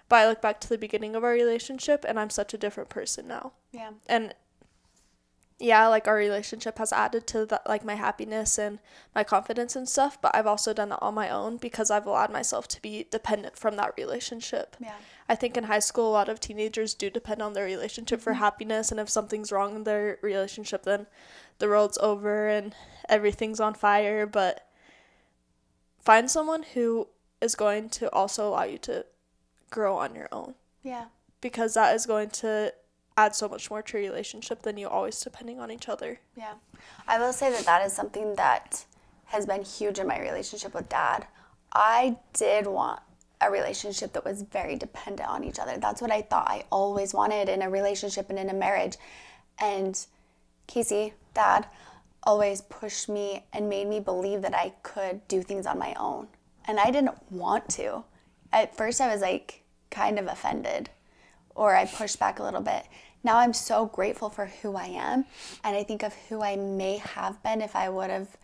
But I look back to the beginning of our relationship, and I'm such a different person now. Yeah. And yeah, like our relationship has added to that, like my happiness and my confidence and stuff, but I've also done that on my own because I've allowed myself to be dependent from that relationship. Yeah. I think in high school, a lot of teenagers do depend on their relationship for happiness, and if something's wrong in their relationship, then the world's over and everything's on fire. But find someone who is going to also allow you to grow on your own. Yeah. Because that is going to add so much more to your relationship than you always depending on each other. Yeah. I will say that is something that has been huge in my relationship with Dad. I did want a relationship that was very dependent on each other. That's what I thought I always wanted in a relationship and in a marriage. And Casey, Dad, always pushed me and made me believe that I could do things on my own. And I didn't want to. At first I was like kind of offended, or I pushed back a little bit. Now I'm so grateful for who I am, and I think of who I may have been if I would have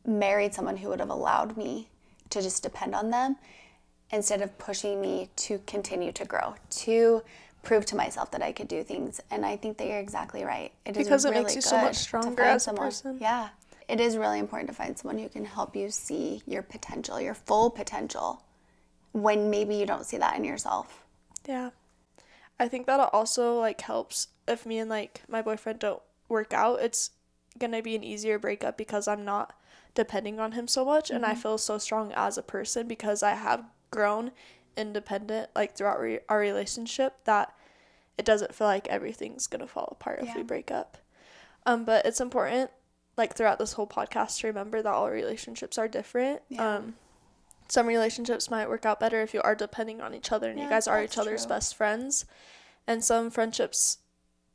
married someone who would have allowed me to just depend on them instead of pushing me to continue to grow, to prove to myself that I could do things. And I think that you're exactly right. Because it makes you so much stronger as a person. Yeah. It is really important to find someone who can help you see your potential, your full potential, when maybe you don't see that in yourself. Yeah. I think that also like helps if me and like my boyfriend don't work out. It's gonna be an easier breakup because I'm not depending on him so much, and I feel so strong as a person because I have grown independent like throughout our relationship, that it doesn't feel like everything's gonna fall apart if we break up. But it's important like throughout this whole podcast to remember that all relationships are different. Some relationships might work out better if you are depending on each other and you guys are each other's best friends. And some friendships,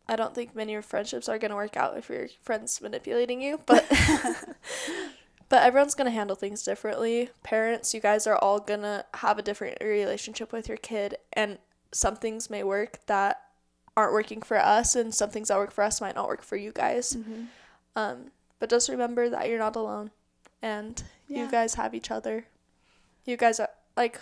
I don't think many of friendships are going to work out if your friend's manipulating you. But but everyone's going to handle things differently. Parents, you guys are all going to have a different relationship with your kid. And some things may work that aren't working for us, and some things that work for us might not work for you guys. But just remember that you're not alone, and you guys have each other. You guys are, like,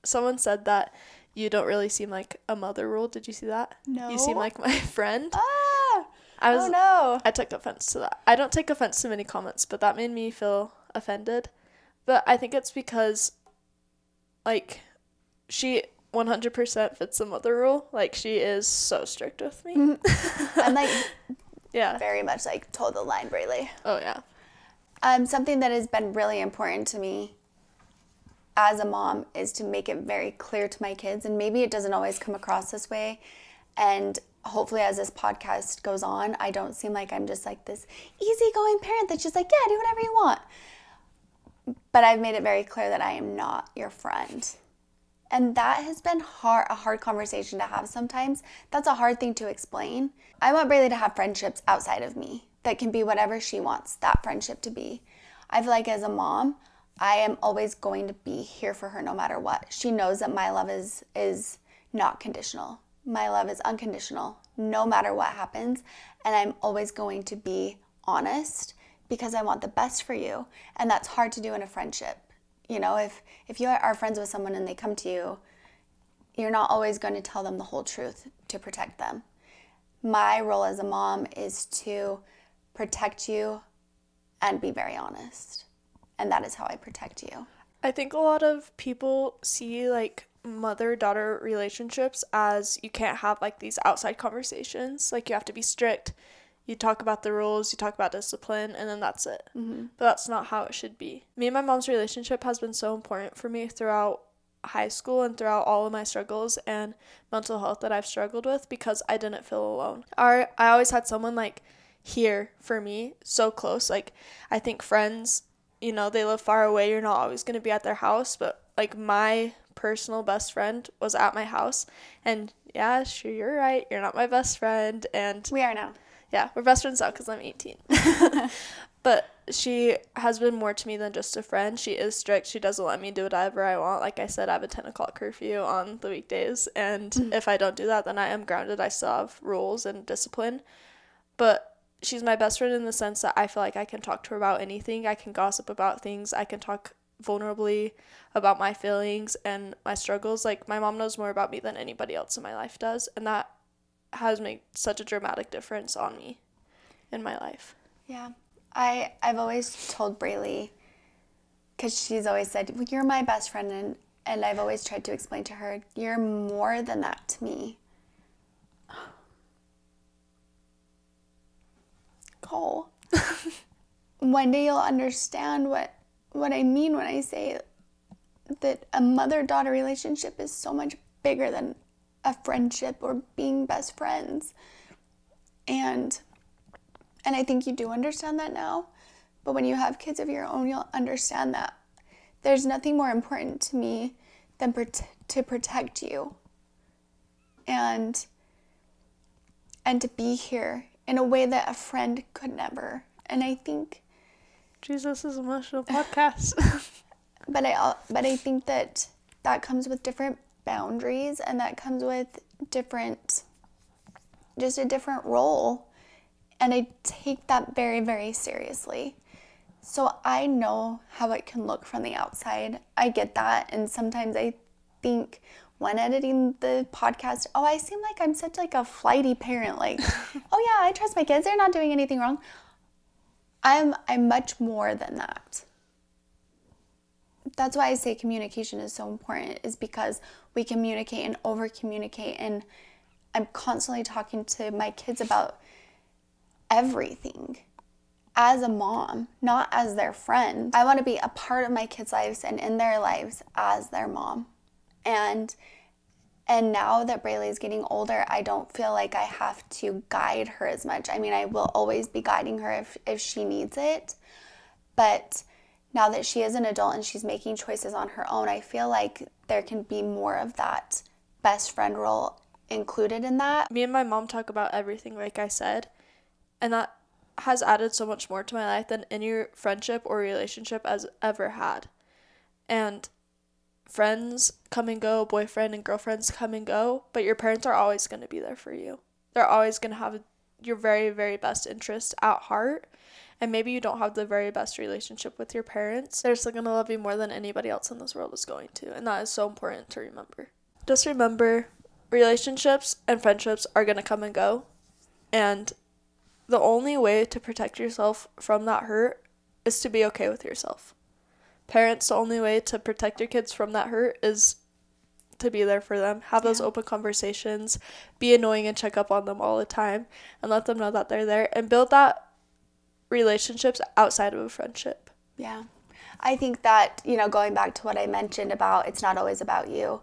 someone said that you don't really seem like a mother rule. Did you see that? No. You seem like my friend. Oh no. I took offense to that. I don't take offense to many comments, but that made me feel offended. But I think it's because, like, she 100% fits the mother rule. Like, she is so strict with me. I'm like, very much like toe the line, Braylee. Oh, yeah. Something that has been really important to me as a mom is to make it very clear to my kids, and maybe it doesn't always come across this way, and hopefully as this podcast goes on, I don't seem like I'm just like this easygoing parent that's just like, yeah, do whatever you want. But I've made it very clear that I am not your friend. And that has been a hard conversation to have sometimes. That's a hard thing to explain. I want Braylee to have friendships outside of me that can be whatever she wants that friendship to be. I feel like as a mom, I am always going to be here for her no matter what. She knows that my love is not conditional. My love is unconditional no matter what happens. And I'm always going to be honest because I want the best for you. And that's hard to do in a friendship. You know, if you are friends with someone and they come to you, you're not always going to tell them the whole truth to protect them. My role as a mom is to protect you and be very honest. And that is how I protect you. I think a lot of people see, like, mother-daughter relationships as you can't have, like, these outside conversations. Like, you have to be strict. You talk about the rules, you talk about discipline, and then that's it. But that's not how it should be. Me and my mom's relationship has been so important for me throughout high school and throughout all of my struggles and mental health that I've struggled with because I didn't feel alone. I always had someone, like, here for me, so close. Like, I think friends, you know, they live far away. You're not always going to be at their house. But, like, my personal best friend was at my house. And, yeah, sure, you're right. You're not my best friend. And we are now. Yeah, we're best friends now because I'm 18. But she has been more to me than just a friend. She is strict. She doesn't let me do whatever I want. Like I said, I have a 10 o'clock curfew on the weekdays. And if I don't do that, then I am grounded. I still have rules and discipline. But she's my best friend in the sense that I feel like I can talk to her about anything. I can gossip about things. I can talk vulnerably about my feelings and my struggles. Like, my mom knows more about me than anybody else in my life does. And that has made such a dramatic difference on me in my life. Yeah. I've always told Braylee, because she's always said, well, you're my best friend, and I've always tried to explain to her, you're more than that to me. Cole. One day you'll understand what I mean when I say that a mother-daughter relationship is so much bigger than a friendship or being best friends. And I think you do understand that now. But when you have kids of your own, you'll understand that there's nothing more important to me than to protect you and to be here in a way that a friend could never. And I think Jesus is an emotional podcast. but I think that comes with different boundaries, and that comes with a different role. And I take that very, very seriously. So I know how it can look from the outside. I get that. And sometimes I think when editing the podcast, I seem like I'm such like a flighty parent. Like, oh yeah, I trust my kids. They're not doing anything wrong. I'm much more than that. That's why I say communication is so important, is because we communicate and over communicate. And I'm constantly talking to my kids about everything as a mom, not as their friend. I want to be a part of my kids' lives and in their lives as their mom. And now that Braylee is getting older, I don't feel like I have to guide her as much. I mean, I will always be guiding her if she needs it. But now that she is an adult and she's making choices on her own, I feel like there can be more of that best friend role included in that. Me and my mom talk about everything, like I said. And that has added so much more to my life than any friendship or relationship has ever had. And friends come and go, boyfriend and girlfriends come and go, but your parents are always going to be there for you. they're always going to have your very, very best interest at heart. And maybe you don't have the very best relationship with your parents. They're still going to love you more than anybody else in this world is going to. And that is so important to remember. Just remember, relationships and friendships are going to come and go. And the only way to protect yourself from that hurt is to be okay with yourself. Parents, the only way to protect your kids from that hurt is to be there for them. Have those open conversations. Be annoying and check up on them all the time. And let them know that they're there. And build that relationships outside of a friendship. Yeah. I think that, going back to what I mentioned about it's not always about you.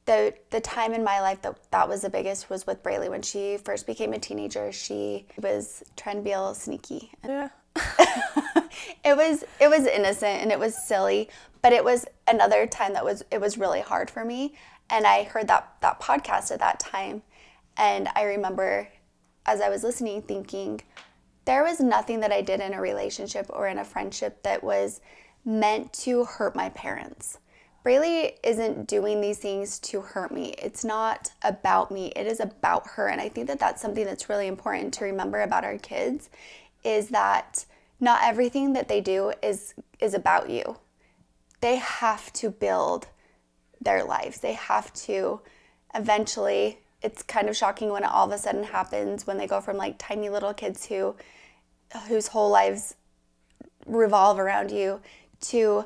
The time in my life that was the biggest was with Braylee. When she first became a teenager, she was trying to be a little sneaky. Yeah. It was innocent and it was silly, but it was another time it was really hard for me. And I heard that podcast at that time, and I remember as I was listening thinking, there was nothing that I did in a relationship or in a friendship that was meant to hurt my parents. Braylee isn't doing these things to hurt me. It's not about me. It is about her. And I think that that's something that's really important to remember about our kids, is that not everything that they do is about you. They have to build their lives. They have to eventually, it's kind of shocking when it all of a sudden happens, when they go from like tiny little kids whose whole lives revolve around you to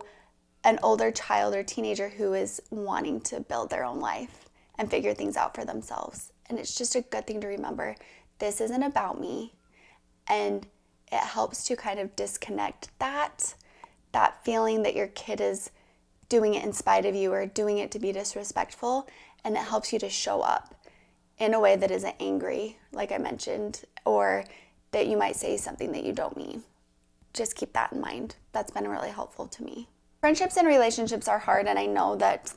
an older child or teenager who is wanting to build their own life and figure things out for themselves. And it's just a good thing to remember, this isn't about me. And it helps to kind of disconnect that feeling that your kid is doing it in spite of you or doing it to be disrespectful. And it helps you to show up in a way that isn't angry, like I mentioned, or that you might say something that you don't mean. Just keep that in mind. That's been really helpful to me. Friendships and relationships are hard, and I know that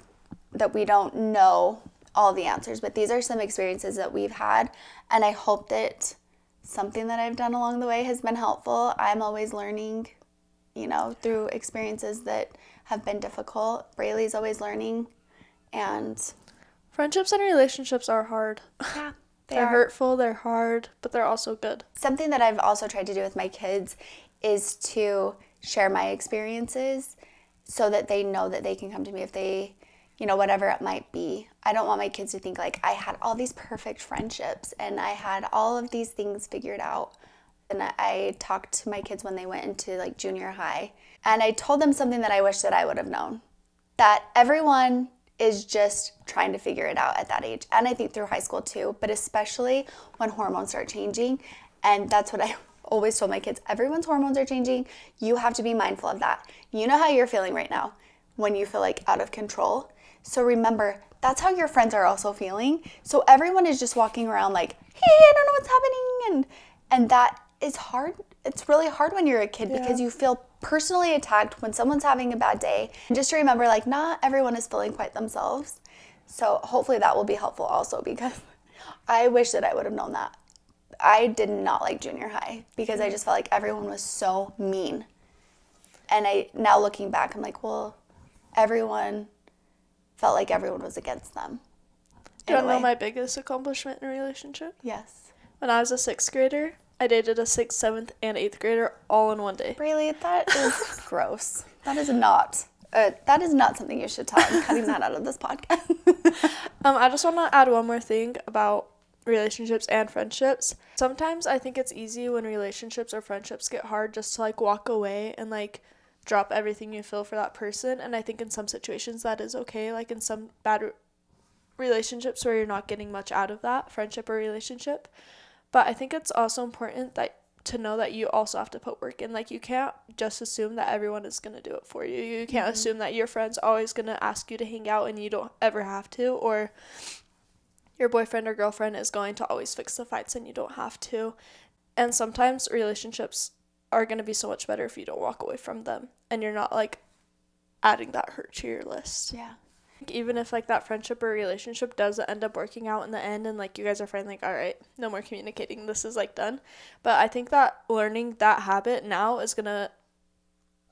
we don't know all the answers, but these are some experiences that we've had, and I hope that something that I've done along the way has been helpful. I'm always learning, through experiences that have been difficult. Braylee's always learning, and friendships and relationships are hard. Yeah, they're hurtful, they're hard, but they're also good. Something that I've also tried to do with my kids is to share my experiences so that they know that they can come to me if they, whatever it might be. I don't want my kids to think like I had all these perfect friendships and I had all of these things figured out. And I talked to my kids when they went into like junior high, and I told them something that I wish that I would have known, that everyone is just trying to figure it out at that age. And I think through high school too, but especially when hormones start changing. And that's what I always told my kids, everyone's hormones are changing. You have to be mindful of that. You know how you're feeling right now when you feel like out of control. So remember, that's how your friends are also feeling. So everyone is just walking around like, hey, I don't know what's happening. And that is hard. It's really hard when you're a kid because you feel personally attacked when someone's having a bad day. And just to remember, like, not everyone is feeling quite themselves. So hopefully that will be helpful also, because I wish that I would have known that. I did not like junior high because I just felt like everyone was so mean. And now looking back, I'm like, well, everyone felt like everyone was against them. Do you want to know my biggest accomplishment in a relationship? Yes. When I was a 6th grader, I dated a 6th, 7th, and 8th grader all in one day. Braylee, that is gross. That is not something you should tell. I'm cutting that out of this podcast. I just want to add one more thing about relationships and friendships. Sometimes I think it's easy when relationships or friendships get hard just to like walk away and like drop everything you feel for that person. And I think in some situations that is okay. Like in some bad relationships where you're not getting much out of that friendship or relationship. But I think it's also important to know that you also have to put work in. Like, you can't just assume that everyone is going to do it for you. You can't assume that your friend's always going to ask you to hang out and you don't ever have to, or your boyfriend or girlfriend is going to always fix the fights and you don't have to. And sometimes relationships are going to be so much better if you don't walk away from them and you're not, like, adding that hurt to your list. Yeah. Even if, like, that friendship or relationship doesn't end up working out in the end and, like, you guys are finally like, all right, no more communicating, this is, like, done. But I think that learning that habit now is going to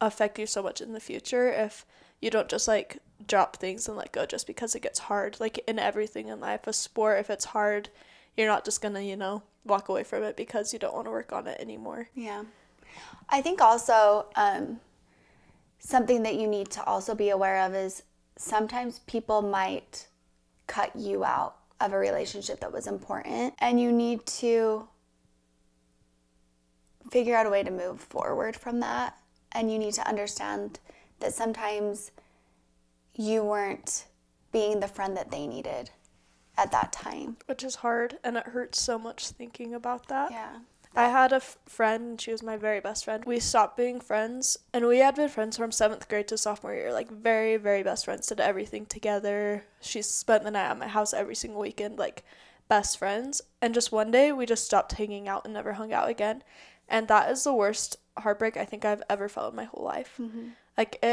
affect you so much in the future if you don't just, like, drop things and let go just because it gets hard. Like, in everything in life, a sport, if it's hard, you're not just gonna, walk away from it because you don't want to work on it anymore. Yeah. I think also something that you need to also be aware of is sometimes people might cut you out of a relationship that was important, and you need to figure out a way to move forward from that. And you need to understand that sometimes you weren't being the friend that they needed at that time. Which is hard, and it hurts so much thinking about that. Yeah. I had a friend, and she was my very best friend. We stopped being friends, and we had been friends from 7th grade to sophomore year, like very, very best friends, did everything together. She spent the night at my house every single weekend, like best friends. And just one day, we just stopped hanging out and never hung out again. And that is the worst heartbreak I think I've ever felt in my whole life. Mm-hmm. Like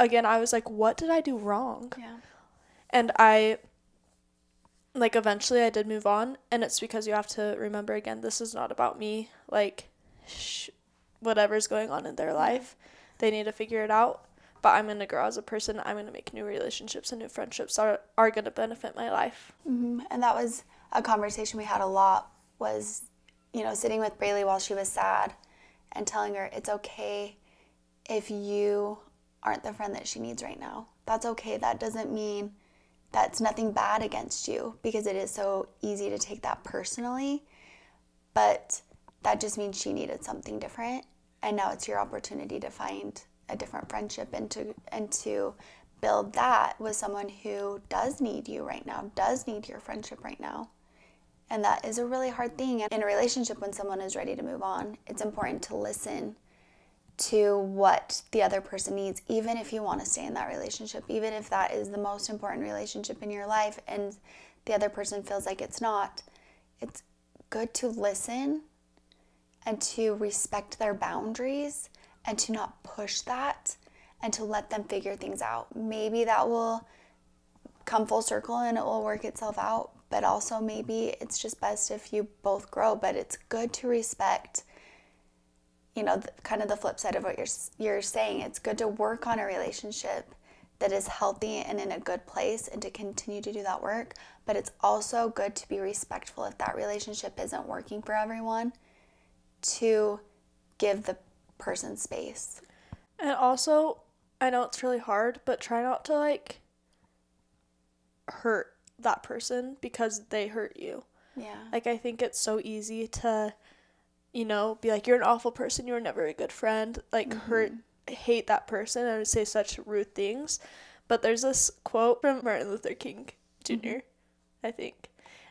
again, I was like, what did I do wrong? Yeah. And eventually I did move on, and it's because you have to remember, again, this is not about me. Like, whatever's going on in their life, they need to figure it out. But I'm going to grow as a person. I'm going to make new relationships and new friendships are going to benefit my life. Mm-hmm. And that was a conversation we had a lot, was, sitting with Braylee while she was sad and telling her it's okay if you aren't the friend that she needs right now. That's okay. That doesn't mean that's nothing bad against you, because it is so easy to take that personally, but that just means she needed something different, and now it's your opportunity to find a different friendship and to build that with someone who does need you right now, does need your friendship right now. And that is a really hard thing in a relationship. When someone is ready to move on, it's important to listen to what the other person needs, even if you want to stay in that relationship, even if that is the most important relationship in your life and the other person feels like it's not. It's good to listen and to respect their boundaries and to not push that and to let them figure things out. Maybe that will come full circle and it will work itself out, but also maybe it's just best if you both grow. But it's good to respect, kind of the flip side of what you're saying. It's good to work on a relationship that is healthy and in a good place and to continue to do that work. But it's also good to be respectful if that relationship isn't working for everyone, to give the person space. And also, I know it's really hard, but try not to hurt that person because they hurt you. Yeah. I think it's so easy to be like, you're an awful person, you're never a good friend, hate that person and say such rude things. But there's this quote from Martin Luther King Jr., I think,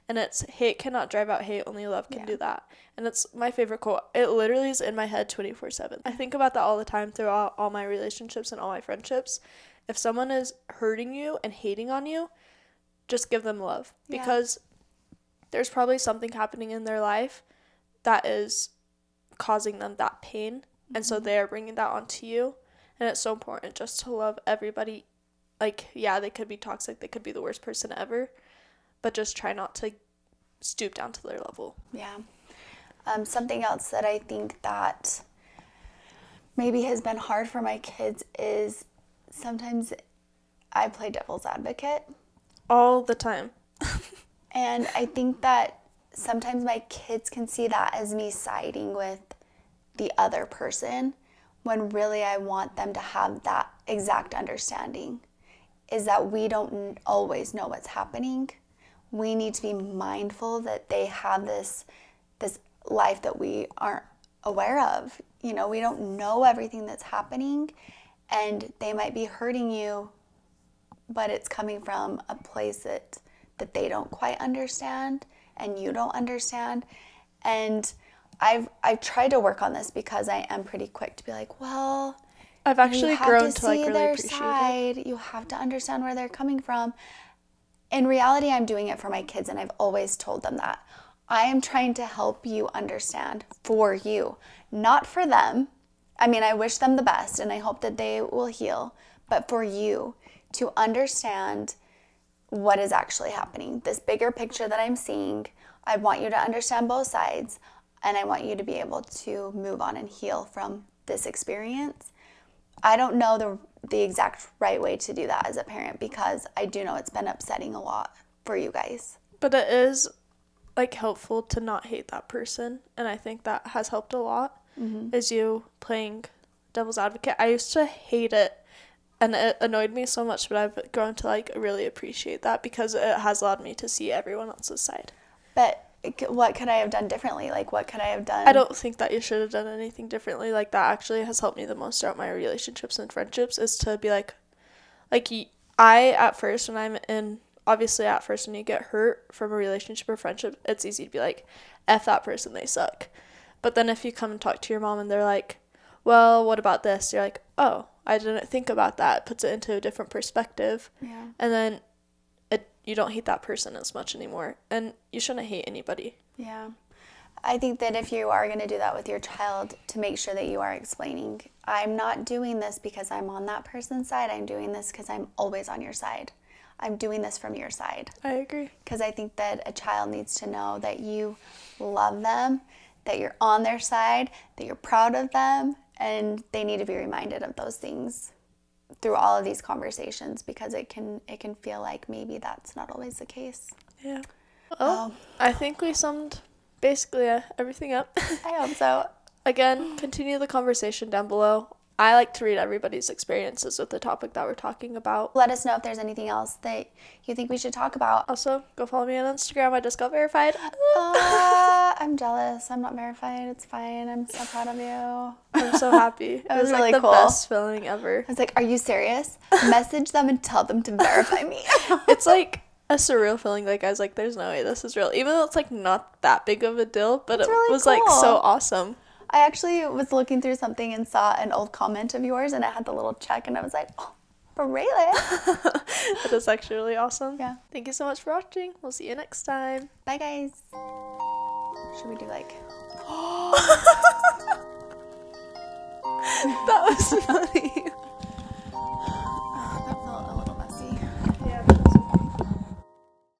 and it's, hate cannot drive out hate, only love can do that. And it's my favorite quote. It literally is in my head 24/7. I think about that all the time throughout all my relationships and all my friendships. If someone is hurting you and hating on you, just give them love, because there's probably something happening in their life that is causing them that pain, and so they're bringing that onto you. And it's so important just to love everybody. They could be toxic, they could be the worst person ever, but just try not to stoop down to their level. Something else that I think that maybe has been hard for my kids is sometimes I play devil's advocate all the time. And I think that sometimes my kids can see that as me siding with the other person, when really I want them to have that exact understanding, is that we don't always know what's happening. We need to be mindful that they have this life that we aren't aware of. We don't know everything that's happening, and they might be hurting you, but it's coming from a place that they don't quite understand and you don't understand. And I've tried to work on this, because I am pretty quick to be like, well, I've actually grown to really really appreciate it. You have to understand where they're coming from. In reality, I'm doing it for my kids, and I've always told them that. I am trying to help you understand for you, not for them. I mean, I wish them the best and I hope that they will heal, but for you to understand what is actually happening. This bigger picture that I'm seeing, I want you to understand both sides, and I want you to be able to move on and heal from this experience. I don't know the exact right way to do that as a parent, because I do know it's been upsetting a lot for you guys. But it is like helpful to not hate that person, and I think that has helped a lot. Is you playing devil's advocate. I used to hate it, and it annoyed me so much, but I've grown to like really appreciate that because it has allowed me to see everyone else's side. But what could I have done differently? Like, what could I have done? I don't think that you should have done anything differently. Like, that actually has helped me the most throughout my relationships and friendships, is to be like I, at first, when I'm in, obviously at first when you get hurt from a relationship or friendship, it's easy to be like, F that person, they suck. But then if you come and talk to your mom and they're like, well, what about this? You're like, oh, I didn't think about that. It puts it into a different perspective. Yeah. And then you don't hate that person as much anymore. And you shouldn't hate anybody. Yeah. I think that if you are going to do that with your child, to make sure that you are explaining, I'm not doing this because I'm on that person's side. I'm doing this because I'm always on your side. I'm doing this from your side. I agree. Because I think that a child needs to know that you love them, that you're on their side, that you're proud of them, and they need to be reminded of those things through all of these conversations, because it can feel like maybe that's not always the case. Yeah. Well, I think we summed basically everything up. I hope so. Again, continue the conversation down below. I like to read everybody's experiences with the topic that we're talking about. Let us know if there's anything else that you think we should talk about. Also, go follow me on Instagram. I just got verified. I'm jealous. I'm not verified. It's fine. I'm so proud of you. I'm so happy. It was really like cool. The best feeling ever. I was like, are you serious? Message them and tell them to verify me. It's like a surreal feeling. Like, I was like, there's no way this is real. Even though it's like not that big of a deal, but it really was cool. like so awesome. I actually was looking through something and saw an old comment of yours, and it had the little check, and I was like, oh, really? It is actually really awesome. Yeah. Thank you so much for watching. We'll see you next time. Bye, guys. Should we do like... That was funny.